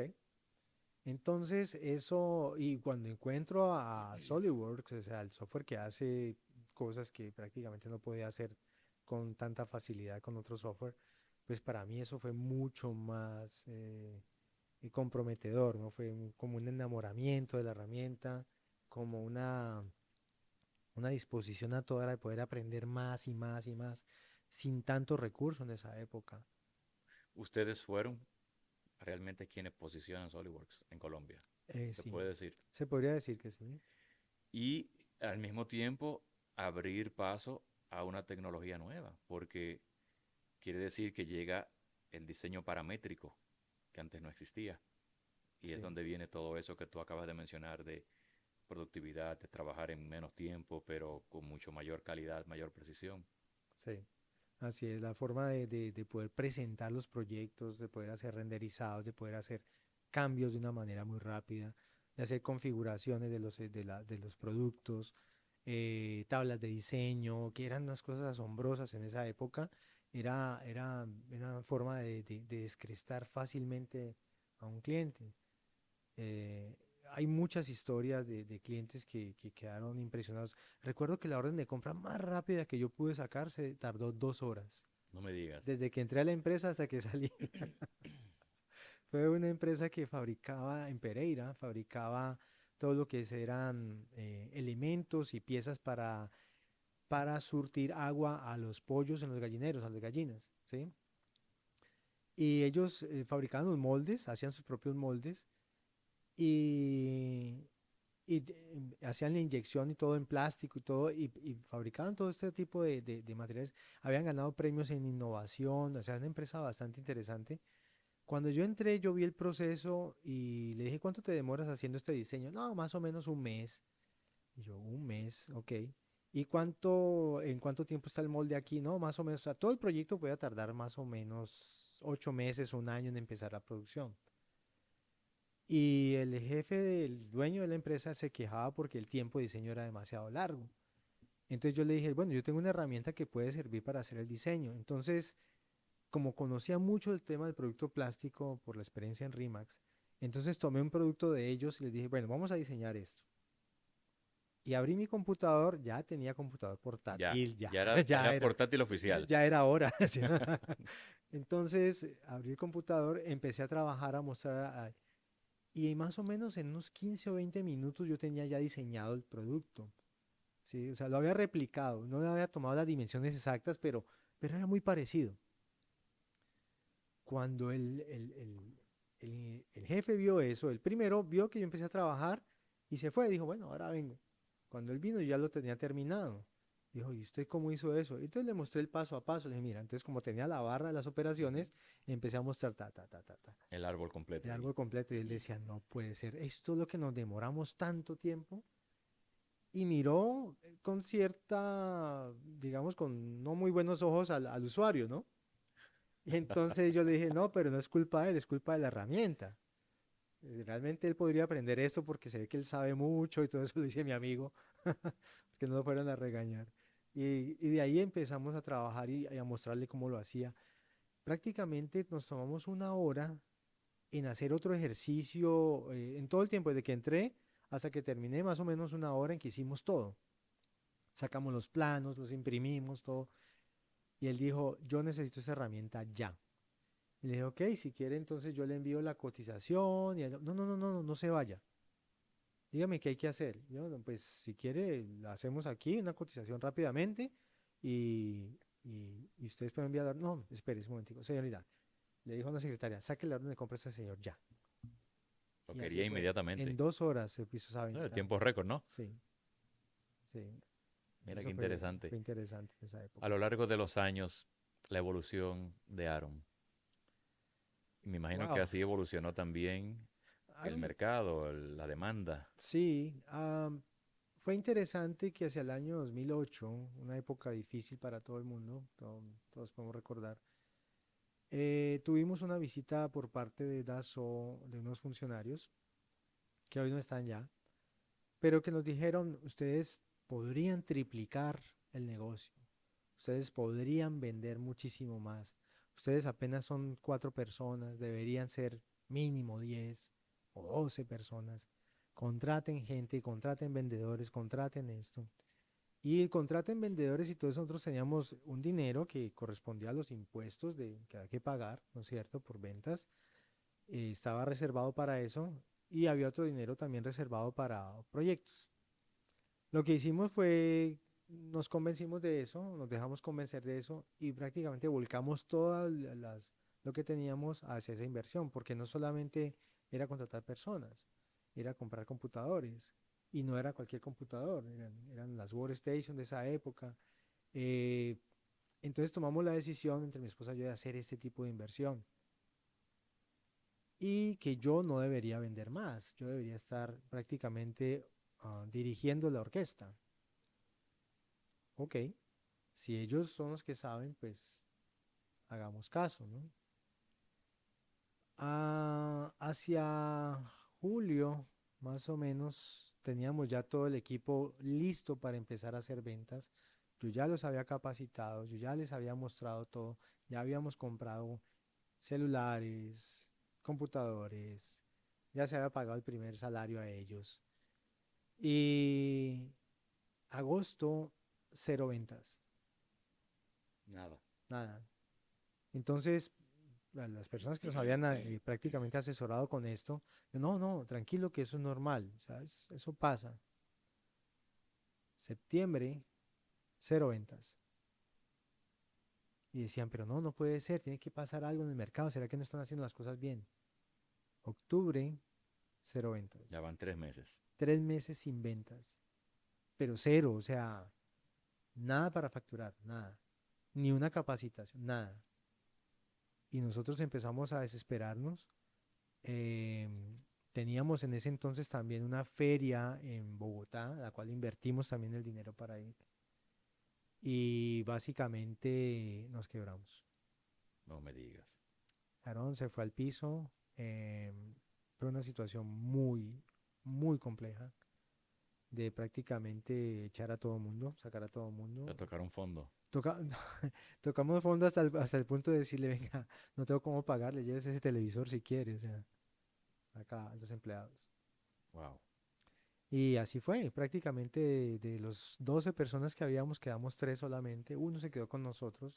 Entonces, eso, y cuando encuentro a SolidWorks, o sea, el software que hace cosas que prácticamente no podía hacer con tanta facilidad con otro software, pues para mí eso fue mucho más comprometedor, ¿no? Fue como un enamoramiento de la herramienta, como una disposición a toda hora de poder aprender más y más y más, sin tanto recurso en esa época. Ustedes fueron realmente quienes posicionan SolidWorks en Colombia, se Sí, puede decir. se podría decir que sí. Y al mismo tiempo abrir paso a una tecnología nueva, porque quiere decir que llega el diseño paramétrico, que antes no existía. Y es Sí, donde viene todo eso que tú acabas de mencionar de productividad, de trabajar en menos tiempo, pero con mucho mayor calidad, mayor precisión. sí. Así es, la forma de poder presentar los proyectos, de poder hacer renderizados, de poder hacer cambios de una manera muy rápida, de hacer configuraciones de los productos, tablas de diseño, que eran unas cosas asombrosas en esa época. Era una forma de descrestar fácilmente a un cliente. Eh, Hay muchas historias de clientes que quedaron impresionados. Recuerdo que la orden de compra más rápida que yo pude sacar se tardó 2 horas. No me digas. Desde que entré a la empresa hasta que salí. Fue una empresa que fabricaba en Pereira, fabricaba todo lo que eran elementos y piezas para surtir agua a los pollos en los gallineros, a las gallinas, ¿sí? Y ellos fabricaban los moldes, hacían sus propios moldes y, hacían la inyección y todo en plástico y todo, y fabricaban todo este tipo de materiales. Habían ganado premios en innovación, o sea, una empresa bastante interesante. Cuando yo entré, yo vi el proceso y le dije, ¿cuánto te demoras haciendo este diseño? No, más o menos un mes. Y yo, un mes, ok. ¿Y en cuánto tiempo está el molde aquí? No, más o menos, o sea, todo el proyecto puede tardar más o menos 8 meses, un año en empezar la producción. Y el jefe del dueño de la empresa se quejaba porque el tiempo de diseño era demasiado largo. Entonces yo le dije, bueno, yo tengo una herramienta que puede servir para hacer el diseño. Entonces, como conocía mucho el tema del producto plástico por la experiencia en Rimax, entonces tomé un producto de ellos y les dije, bueno, vamos a diseñar esto. Y abrí mi computador, ya tenía computador Ya, portátil, ya, ya era, ya era era, portátil oficial. ya era hora. ¿Sí? Entonces, abrí el computador, empecé a trabajar, a mostrar, y más o menos en unos 15 o 20 minutos yo tenía ya diseñado el producto. ¿Sí? O sea, lo había replicado, no había tomado las dimensiones exactas, pero era muy parecido. Cuando el jefe vio eso, el primero vio que yo empecé a trabajar y se fue, dijo, bueno, ahora vengo. Cuando él vino yo ya lo tenía terminado. Dijo, ¿y usted cómo hizo eso? Entonces le mostré el paso a paso. Le dije, mira, entonces como tenía la barra de las Ujú. operaciones, empecé a mostrar ta, ta, ta, ta, ta, El árbol el completo ahí. árbol completo. Y él decía, no puede ser, esto es lo que nos demoramos tanto tiempo. Y miró con cierta, digamos, con no muy buenos ojos al usuario, ¿no? Y entonces yo le dije, no, pero no es culpa de él, es culpa de la herramienta. Realmente él podría aprender esto porque se ve que él sabe mucho y todo eso lo dice mi amigo, que no lo fueran a regañar. Y de ahí empezamos a trabajar y a mostrarle cómo lo hacía. Prácticamente nos tomamos una hora en hacer otro ejercicio, en todo el tiempo, desde que entré hasta que terminé, más o menos una hora en que hicimos todo. Sacamos los planos, los imprimimos, todo. Y él dijo, yo necesito esa herramienta ya. Y le dije, ok, si quiere, entonces yo le envío la cotización. Y él, no, no, no, no, no, no se vaya. Dígame qué hay que hacer. Yo, "No, pues si quiere, la hacemos aquí, una cotización rápidamente. Y ustedes pueden enviar. No, espere un momentico, señorita. Le dijo a una secretaria, saque la orden de compra a este señor ya. Lo Y así quería fue. En inmediatamente. 2 horas se hizo esa No, el venta. tiempo récord, ¿no? Sí, sí. Mira qué Eso interesante. fue interesante en esa A época. lo largo de los años, la evolución de Aaron. Y me imagino que Wow. así evolucionó también el Aaron, mercado, la demanda. sí. Fue interesante que hacia el año 2008, una época difícil para todo el mundo, todos podemos recordar, Tuvimos una visita por parte de Dassault, de unos funcionarios que hoy no están ya, pero que nos dijeron, ustedes podrían triplicar el negocio, ustedes podrían vender muchísimo más, ustedes apenas son 4 personas, deberían ser mínimo 10 o 12 personas, contraten gente, contraten vendedores, contraten esto. Y contraten vendedores y todo eso, nosotros teníamos un dinero que correspondía a los impuestos que hay que pagar, ¿no es cierto?, por ventas. Estaba reservado para eso y había otro dinero también reservado para proyectos. Lo que hicimos fue, nos convencimos de eso, nos dejamos convencer de eso y prácticamente volcamos lo que teníamos hacia esa inversión, porque no solamente era contratar personas, era comprar computadores y no era cualquier computador, eran las Workstation de esa época. Eh, entonces tomamos la decisión entre mi esposa y yo de hacer este tipo de inversión y que yo no debería vender más, yo debería estar prácticamente dirigiendo la orquesta. Ok, si ellos son los que saben, pues hagamos caso, ¿no? Hacia julio, más o menos, teníamos ya todo el equipo listo para empezar a hacer ventas. Yo ya los había capacitado, yo ya les había mostrado todo, ya habíamos comprado celulares, computadores, ya se había pagado el primer salario a ellos. Y agosto, cero ventas, Nada. nada. Entonces, las personas que nos habían prácticamente asesorado con esto, no, no, tranquilo que eso es normal, ¿sabes? Eso pasa. Septiembre, cero ventas. Y decían, pero no, no puede ser, tiene que pasar algo en el mercado, ¿será que no están haciendo las cosas bien? Octubre, cero ventas. Ya van 3 meses. 3 meses sin ventas, pero cero, o sea, nada para facturar, nada. Ni una capacitación, nada. Y nosotros empezamos a desesperarnos. Teníamos en ese entonces también una feria en Bogotá, a la cual invertimos también el dinero para ir. Y básicamente nos quebramos. No me digas. Aarón se fue al piso. Fue una situación muy, muy compleja de prácticamente echar a todo mundo, sacar a todo Te mundo. tocaron fondo. Toca, tocamos fondo hasta el punto de decirle, venga, no tengo cómo pagarle, lleves ese televisor si quiere, o sea, acá a los empleados. Wow. Y así fue, prácticamente de los 12 personas que habíamos, quedamos 3 solamente, uno se quedó con nosotros,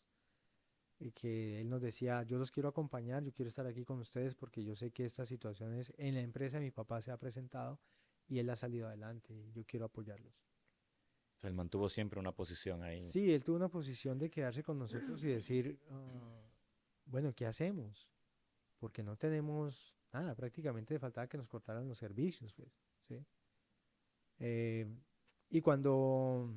y que él nos decía, yo los quiero acompañar, yo quiero estar aquí con ustedes porque yo sé que estas situaciones en la empresa de mi papá se ha presentado y él ha salido adelante y yo quiero apoyarlos. O sea, él mantuvo siempre una posición ahí. Sí, él tuvo una posición de quedarse con nosotros y decir, bueno, ¿qué hacemos? Porque no tenemos nada, prácticamente faltaba que nos cortaran los servicios, pues, ¿sí? Eh, y cuando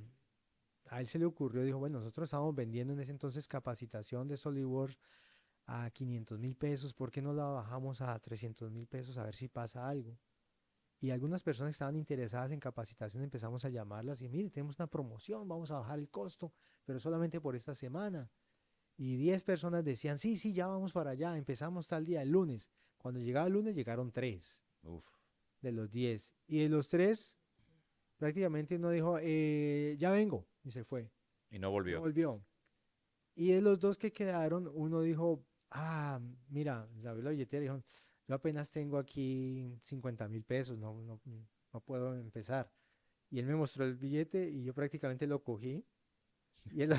a él se le ocurrió, dijo, bueno, nosotros estábamos vendiendo en ese entonces capacitación de SolidWorks a 500.000 pesos, ¿por qué no la bajamos a 300.000 pesos a ver si pasa algo? Y algunas personas que estaban interesadas en capacitación empezamos a llamarlas y mire, tenemos una promoción, vamos a bajar el costo, pero solamente por esta semana. Y 10 personas decían, sí, sí, ya vamos para allá, empezamos tal día, el lunes. Cuando llegaba el lunes llegaron 3 Uf. de los 10. Y de los 3, prácticamente uno dijo, ya vengo, y se fue. Y no No volvió. volvió. Y de los 2 que quedaron, uno dijo, mira, se abrió la billetera y dijo, yo apenas tengo aquí 50.000 pesos, no, no, no puedo empezar. Y él me mostró el billete y yo prácticamente lo cogí. Y él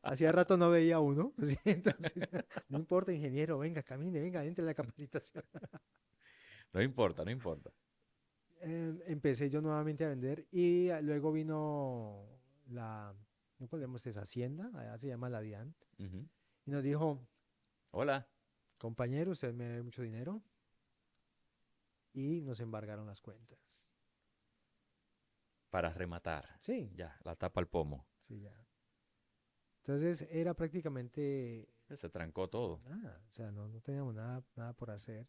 hacía rato no veía a uno. ¿Sí? Entonces, no importa, ingeniero, venga, camine, venga, entre a la capacitación. No importa, no importa. Empecé yo nuevamente a vender y luego vino no podemos es Hacienda, allá se llama la DIAN, Ujú. y nos dijo, Hola. compañero, usted me debe mucho dinero y nos embargaron las cuentas. Para rematar. Sí, Ya, la tapa al pomo. sí, ya. Entonces era prácticamente Se trancó todo. nada, o sea, no, no teníamos nada, nada por hacer.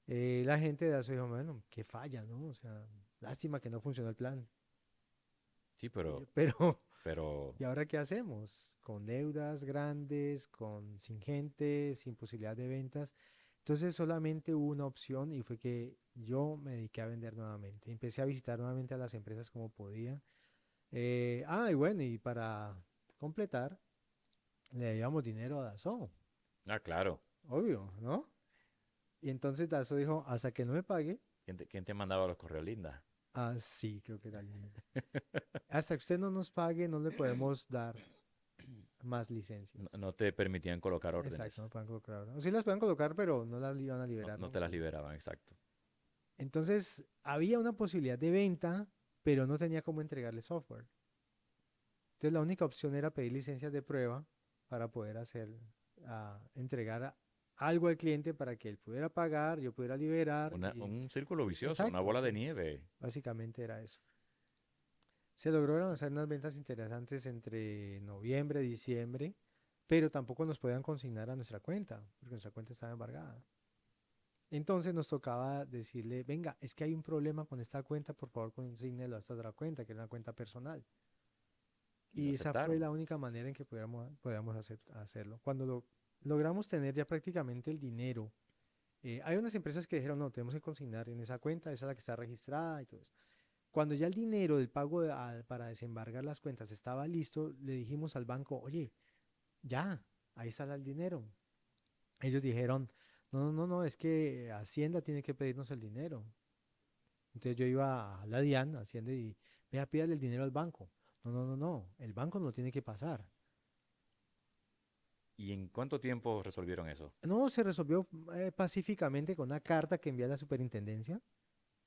La gente de ASO dijo, bueno, qué falla, ¿no? O sea, lástima que no funcionó el plan. Sí, Y yo, pero, pero, pero, ¿y ahora qué hacemos? con deudas grandes, sin gente, sin posibilidad de ventas. Entonces solamente hubo una opción y fue que yo me dediqué a vender nuevamente. Empecé a visitar nuevamente a las empresas como podía. Y bueno, y para completar, le debíamos dinero a Dassault, Ah, claro. obvio, ¿no? Y entonces Dassault dijo, hasta que no me pague, ¿Quién te mandaba los correos, Linda? sí, creo que era el mismo. Hasta que usted no nos pague, no le podemos dar más No, licencias. no te permitían colocar Exacto, órdenes. no pueden colocar ahora. O sí las pueden colocar, pero no las iban a No, liberar no te las nunca. liberaban, exacto. Entonces, había una posibilidad de venta, pero no tenía cómo entregarle software. Entonces, la única opción era pedir licencias de prueba para poder entregar algo al cliente para que él pudiera pagar, yo pudiera liberar. Un círculo vicioso, una Exacto, bola de sí. nieve. Básicamente era eso. Se lograron hacer unas ventas interesantes entre noviembre y diciembre, pero tampoco nos podían consignar a nuestra cuenta, porque nuestra cuenta estaba embargada. Entonces nos tocaba decirle, venga, es que hay un problema con esta cuenta, por favor consígnelo a esta otra cuenta, que es una cuenta personal. Y lo Y esa fue aceptaron. la única manera en que podíamos hacerlo. Cuando logramos tener ya prácticamente el dinero, hay unas empresas que dijeron, no, tenemos que consignar en esa cuenta, esa es la que está registrada y todo eso. Cuando ya el dinero del pago para desembargar las cuentas estaba listo, le dijimos al banco, oye, ya, ahí está el dinero. Ellos dijeron, no, no, no, no, es que Hacienda tiene que pedirnos el dinero. Entonces yo iba a la DIAN, Hacienda, y vea, pídale el dinero al banco. No, no, no, no, el banco no tiene que pasar. ¿Y en cuánto tiempo resolvieron eso? No, se resolvió pacíficamente con una carta que envié a la superintendencia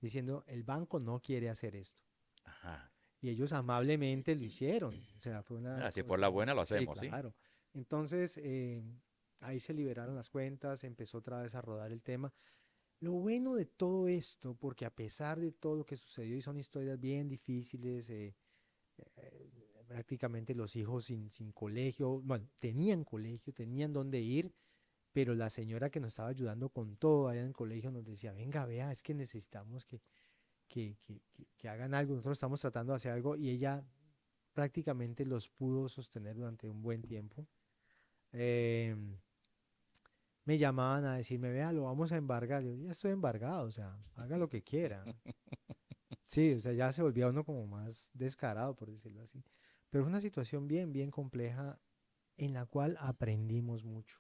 diciendo, el banco no quiere hacer esto. Ajá. Y ellos amablemente lo hicieron. O sea, fue una Así por la cosa, buena lo sí, hacemos, ¿sí? claro. Entonces, ahí se liberaron las cuentas, empezó otra vez a rodar el tema. Lo bueno de todo esto, porque a pesar de todo lo que sucedió, y son historias bien difíciles, prácticamente los hijos sin colegio, bueno, tenían colegio, tenían dónde ir, pero la señora que nos estaba ayudando con todo allá en el colegio nos decía, venga, vea, es que necesitamos que hagan algo, nosotros estamos tratando de hacer algo y ella prácticamente los pudo sostener durante un buen tiempo. Em, Me llamaban a decirme, vea, lo vamos a embargar. Yo ya estoy embargado, o sea, haga lo que quiera. Sí, o sea, ya se volvía uno como más descarado, por decirlo así. Pero fue una situación bien, bien compleja en la cual aprendimos mucho.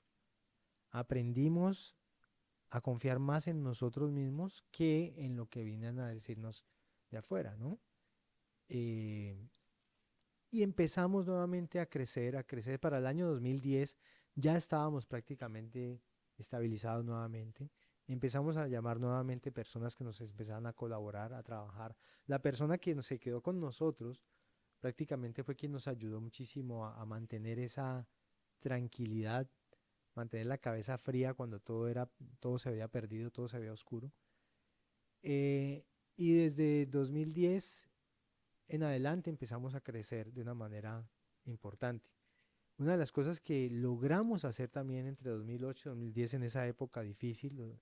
Aprendimos a confiar más en nosotros mismos que en lo que vienen a decirnos de afuera, ¿no? Eh, y empezamos nuevamente a crecer, a crecer. Para el año 2010 ya estábamos prácticamente estabilizados nuevamente. Empezamos a llamar nuevamente personas que nos empezaban a colaborar, a trabajar. La persona que se quedó con nosotros prácticamente fue quien nos ayudó muchísimo a mantener esa tranquilidad, mantener la cabeza fría cuando todo se había perdido, todo se había oscuro. Y desde 2010 en adelante empezamos a crecer de una manera importante. Una de las cosas que logramos hacer también entre 2008 y 2010 en esa época difícil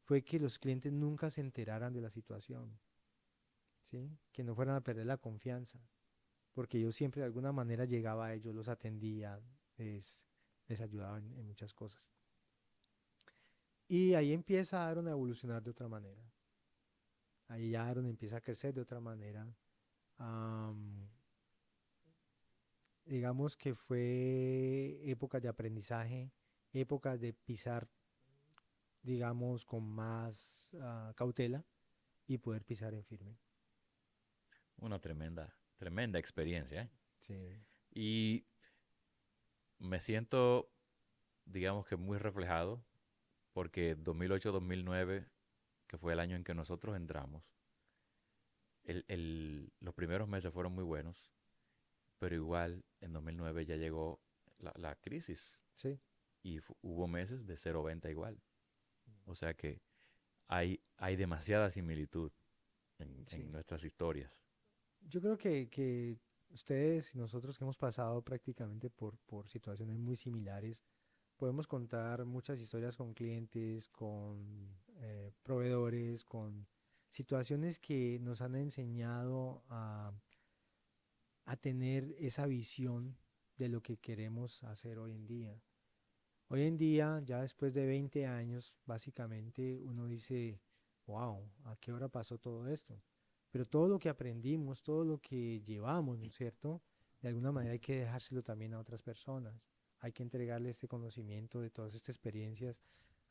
fue que los clientes nunca se enteraran de la situación, ¿sí? Que no fueran a perder la confianza, porque yo siempre de alguna manera llegaba a ellos, los atendía, les, les ayudaba en muchas cosas. Y ahí empieza Aaron a evolucionar de otra manera. Ahí Aaron empieza a crecer de otra manera. Am, digamos que fue épocas de aprendizaje, épocas de pisar, digamos, con más cautela y poder pisar en firme. Una tremenda, tremenda experiencia, ¿eh? Sí, Y me siento, digamos que muy reflejado, porque 2008-2009, que fue el año en que nosotros entramos, los primeros meses fueron muy buenos, pero igual en 2009 ya llegó la crisis sí. y hubo meses de 0 venta igual. O sea que hay demasiada similitud en Sí. nuestras historias. Yo creo que ustedes y nosotros que hemos pasado prácticamente por situaciones muy similares, podemos contar muchas historias con clientes, con proveedores, con situaciones que nos han enseñado a tener esa visión de lo que queremos hacer hoy en día. Hoy en día, ya después de 20 años, básicamente uno dice, wow, ¿a qué hora pasó todo esto? Pero todo lo que aprendimos, todo lo que llevamos, ¿no es cierto? De alguna manera hay que dejárselo también a otras personas. Hay que entregarle este conocimiento de todas estas experiencias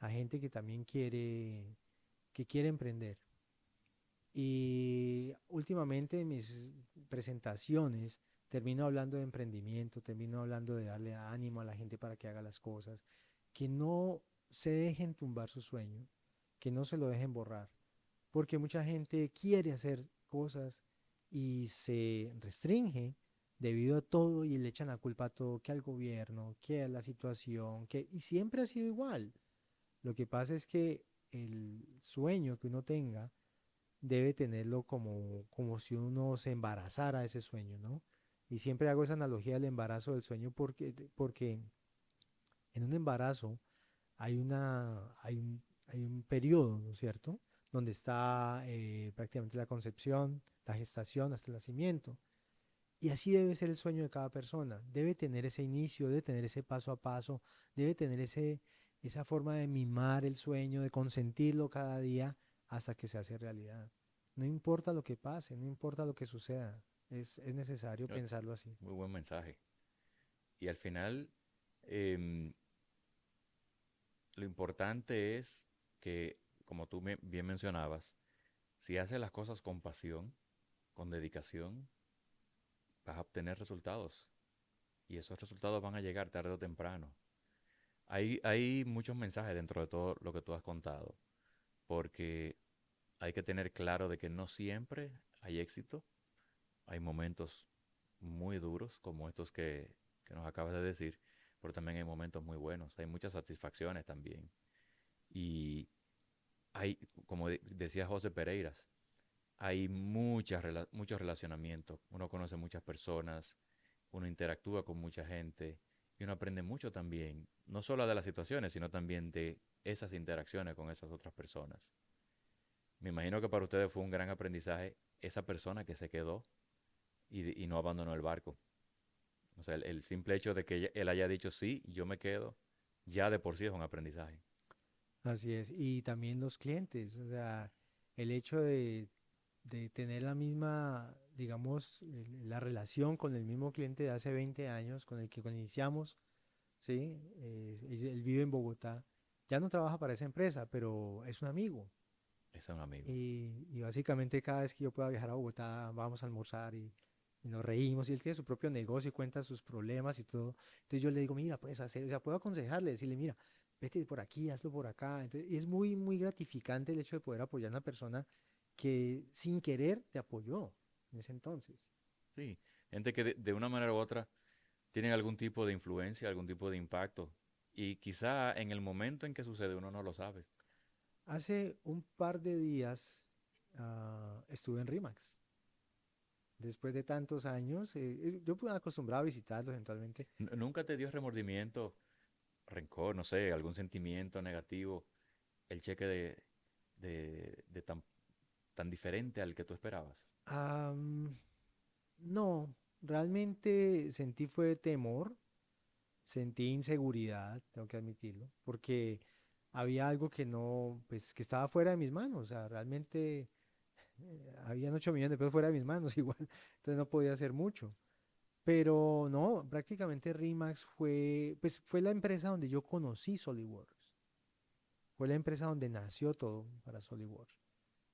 a gente que también que quiere emprender. Y últimamente en mis presentaciones termino hablando de emprendimiento, termino hablando de darle ánimo a la gente para que haga las cosas, que no se dejen tumbar su sueño, que no se lo dejen borrar, porque mucha gente quiere hacer cosas y se restringe debido a todo y le echan la culpa a todo, que al gobierno, que a la situación, que y siempre ha sido igual. Lo que pasa es que el sueño que uno tenga debe tenerlo como si uno se embarazara de ese sueño, ¿no? Y siempre hago esa analogía del embarazo del sueño porque en un embarazo hay un periodo, ¿no es cierto? Donde está prácticamente la concepción, la gestación hasta el nacimiento. Y así debe ser el sueño de cada persona. Debe tener ese inicio, debe tener ese paso a paso, debe tener esa forma de mimar el sueño, de consentirlo cada día hasta que se hace realidad. No importa lo que pase, no importa lo que suceda, es necesario Eh, pensarlo así. Muy buen mensaje. Y al final, em, lo importante es que, como tú bien mencionabas, si haces las cosas con pasión, con dedicación, vas a obtener resultados. Y esos resultados van a llegar tarde o temprano. Hay muchos mensajes dentro de todo lo que tú has contado, porque hay que tener claro de que no siempre hay éxito. Hay momentos muy duros como estos que nos acabas de decir, pero también hay momentos muy buenos. Hay muchas satisfacciones también. Y hay, como decía José Pereiras, hay muchos relacionamientos. Uno conoce muchas personas, uno interactúa con mucha gente y uno aprende mucho también, no solo de las situaciones, sino también de esas interacciones con esas otras personas. Me imagino que para ustedes fue un gran aprendizaje esa persona que se quedó y no abandonó el barco. O sea, el simple hecho de que él haya dicho sí, yo me quedo, ya de por sí es un aprendizaje. Así es. Y también los clientes, o sea, el hecho de tener la misma, digamos, la relación con el mismo cliente de hace 20 años, con el que iniciamos, ¿sí? Él vive en Bogotá, ya no trabaja para esa empresa, pero es un amigo. Ese es un amigo. Y básicamente cada vez que yo pueda viajar a Bogotá, vamos a almorzar y nos reímos. Y él tiene su propio negocio y cuenta sus problemas y todo. Entonces yo le digo, mira, puedes hacer, o sea, puedo aconsejarle, decirle, mira, vete por aquí, hazlo por acá. Entonces es muy, muy gratificante el hecho de poder apoyar a una persona que sin querer te apoyó en ese entonces. Sí, gente que de una manera u otra tienen algún tipo de influencia, algún tipo de impacto. Y quizá en el momento en que sucede uno no lo sabe. Hace un par de días estuve en RIMAX. Después de tantos años, yo me acostumbraba a visitarlos eventualmente. ¿Nunca te dio remordimiento, rencor, no sé, algún sentimiento negativo, el cheque de tan diferente al que tú esperabas? Am, no, realmente sentí fue temor, sentí inseguridad, tengo que admitirlo, porque había algo que no, pues que estaba fuera de mis manos, o sea, realmente habían 8 millones de pesos fuera de mis manos igual, entonces no podía hacer mucho. Pero no, prácticamente Rimax fue, pues fue la empresa donde yo conocí SolidWorks, fue la empresa donde nació todo para SolidWorks.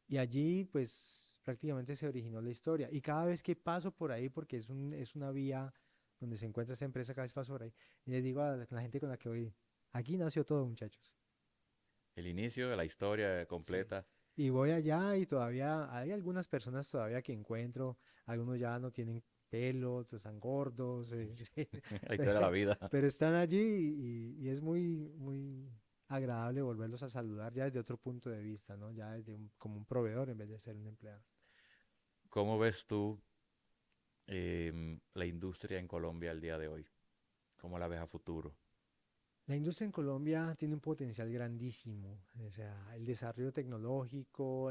Y allí, pues, prácticamente se originó la historia. Y cada vez que paso por ahí, porque es una vía donde se encuentra esta empresa, cada vez paso por ahí, y les digo a la gente con la que voy, aquí nació todo, muchachos. El inicio de la historia Sí. completa, Y voy allá y todavía hay algunas personas todavía que encuentro, algunos ya no tienen pelo, otros están gordos, sí, la pe- historia de la vida. pero están allí y es muy, muy agradable volverlos a saludar ya desde otro punto de vista, ¿no? Ya desde como un proveedor en vez de ser un empleado. ¿Cómo ves tú la industria en Colombia al día de hoy? ¿Cómo la ves a futuro? La industria en Colombia tiene un potencial grandísimo, o sea, el desarrollo tecnológico,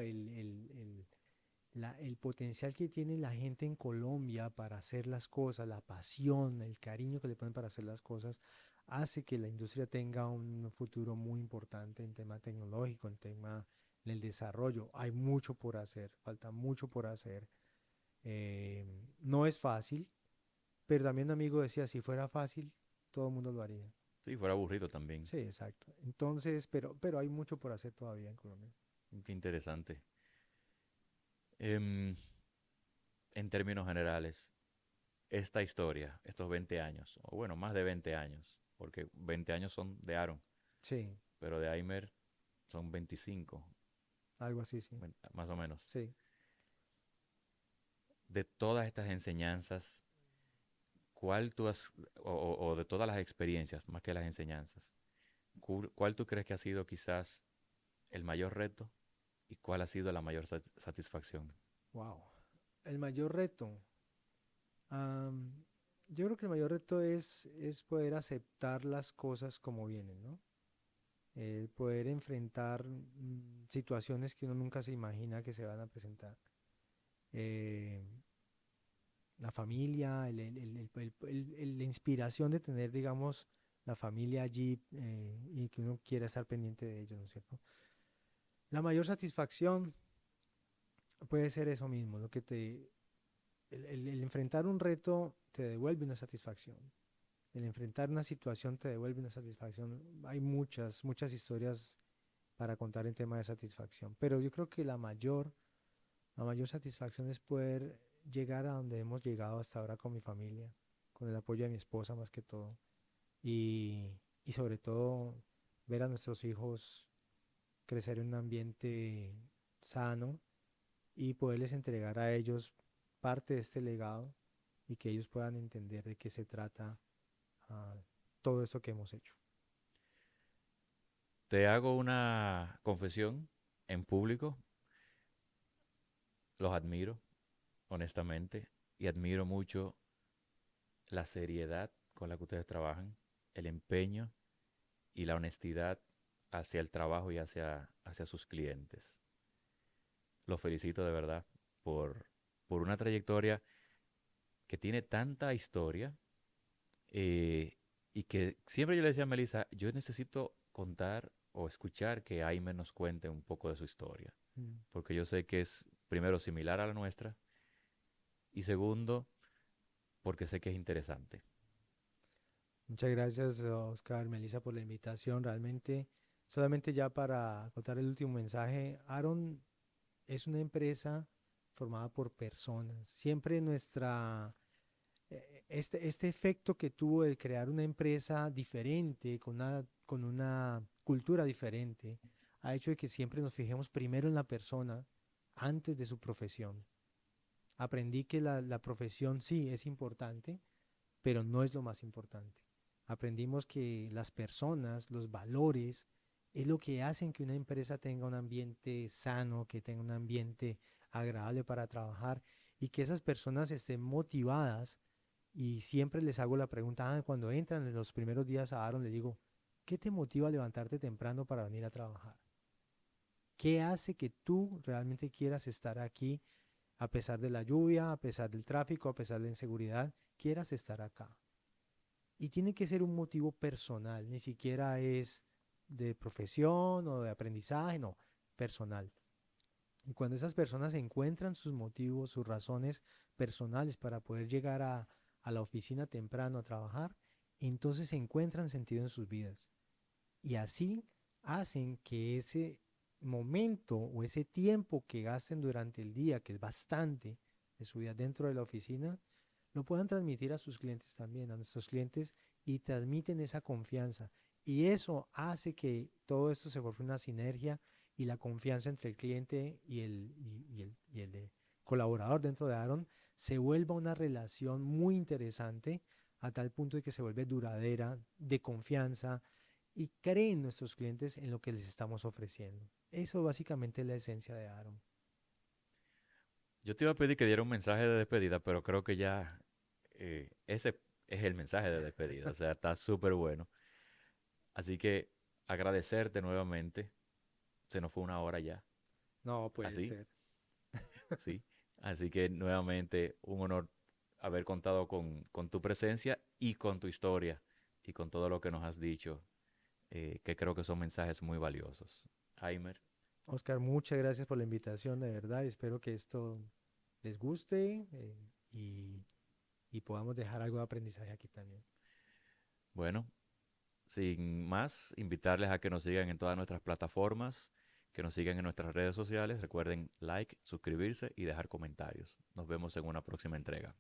el potencial que tiene la gente en Colombia para hacer las cosas, la pasión, el cariño que le ponen para hacer las cosas, hace que la industria tenga un futuro muy importante en tema tecnológico, en tema del desarrollo. Hay mucho por hacer, falta mucho por hacer. No es fácil, pero también un amigo decía, si fuera fácil, todo el mundo lo haría. Sí, fuera aburrido también. Sí, exacto. Entonces, pero hay mucho por hacer todavía en Colombia. Qué interesante. Em, en términos generales, esta historia, estos 20 años, o bueno, más de 20 años, porque 20 años son de Aaron, Sí, pero de Aimer son 25, algo así, sí. más o menos. Sí. De todas estas enseñanzas, ¿cuál tú has, o de todas las experiencias, más que las enseñanzas, cuál tú crees que ha sido quizás el mayor reto y cuál ha sido la mayor satisfacción? Wow. El mayor reto. am, yo creo que el mayor reto es poder aceptar las cosas como vienen, ¿no? Poder enfrentar situaciones que uno nunca se imagina que se van a presentar. Eh, la familia, la inspiración de tener, digamos, la familia allí y que uno quiera estar pendiente de ellos, ¿no es cierto? La mayor satisfacción puede ser eso mismo, lo que el enfrentar un reto te devuelve una satisfacción. El enfrentar una situación te devuelve una satisfacción. Hay muchas, muchas historias para contar en tema de satisfacción, pero yo creo que la mayor satisfacción es poder llegar a donde hemos llegado hasta ahora con mi familia, con el apoyo de mi esposa más que todo, y sobre todo ver a nuestros hijos crecer en un ambiente sano y poderles entregar a ellos parte de este legado y que ellos puedan entender de qué se trata todo esto que hemos hecho. Te hago una confesión en público. Los admiro, honestamente, y admiro mucho la seriedad con la que ustedes trabajan, el empeño y la honestidad hacia el trabajo y hacia sus clientes. Los felicito de verdad por, por una trayectoria que tiene tanta historia eh, y que siempre yo le decía a Melissa, yo necesito contar o escuchar que Aime nos cuente un poco de su historia, Mm. porque yo sé que es, primero, similar a la nuestra y segundo, porque sé que es interesante. Muchas gracias, Oscar, Melissa, por la invitación. Realmente, solamente ya para contar el último mensaje, Aaron es una empresa formada por personas. Siempre este efecto que tuvo de crear una empresa diferente, con una cultura diferente, ha hecho de que siempre nos fijemos primero en la persona antes de su profesión. Aprendí que la profesión sí es importante, pero no es lo más importante. Aprendimos que las personas, los valores, es lo que hacen que una empresa tenga un ambiente sano, que tenga un ambiente agradable para trabajar y que esas personas estén motivadas. Y siempre les hago la pregunta, cuando entran en los primeros días a Aaron, le digo, ¿qué te motiva a levantarte temprano para venir a trabajar? ¿Qué hace que tú realmente quieras estar aquí a pesar de la lluvia, a pesar del tráfico, a pesar de la inseguridad? Quieras estar acá. Y tiene que ser un motivo personal, ni siquiera es de profesión o de aprendizaje, no, personal. Y cuando esas personas encuentran sus motivos, sus razones personales para poder llegar a la oficina temprano a trabajar, entonces encuentran sentido en sus vidas. Y así hacen que ese momento o ese tiempo que gasten durante el día, que es bastante de su vida dentro de la oficina, lo puedan transmitir a sus clientes también, a nuestros clientes, y transmiten esa confianza. Y eso hace que todo esto se vuelva una sinergia y la confianza entre el cliente y el colaborador dentro de Aaron se vuelva una relación muy interesante a tal punto de que se vuelve duradera, de confianza y creen nuestros clientes en lo que les estamos ofreciendo. Eso básicamente es la esencia de Aaron. Yo te iba a pedir que diera un mensaje de despedida, pero creo que ya ese es el mensaje de despedida, o sea, está súper bueno. Así que agradecerte nuevamente. Se nos fue una hora ya. No puede Así. ser. ¿sí? Así que nuevamente un honor haber contado con tu presencia y con tu historia y con todo lo que nos has dicho, que creo que son mensajes muy valiosos. Aimer, Oscar, muchas gracias por la invitación, de verdad. Espero que esto les guste y podamos dejar algo de aprendizaje aquí también. bueno, sin más, invitarles a que nos sigan en todas nuestras plataformas, que nos sigan en nuestras redes sociales. Recuerden like, suscribirse y dejar comentarios. Nos vemos en una próxima entrega.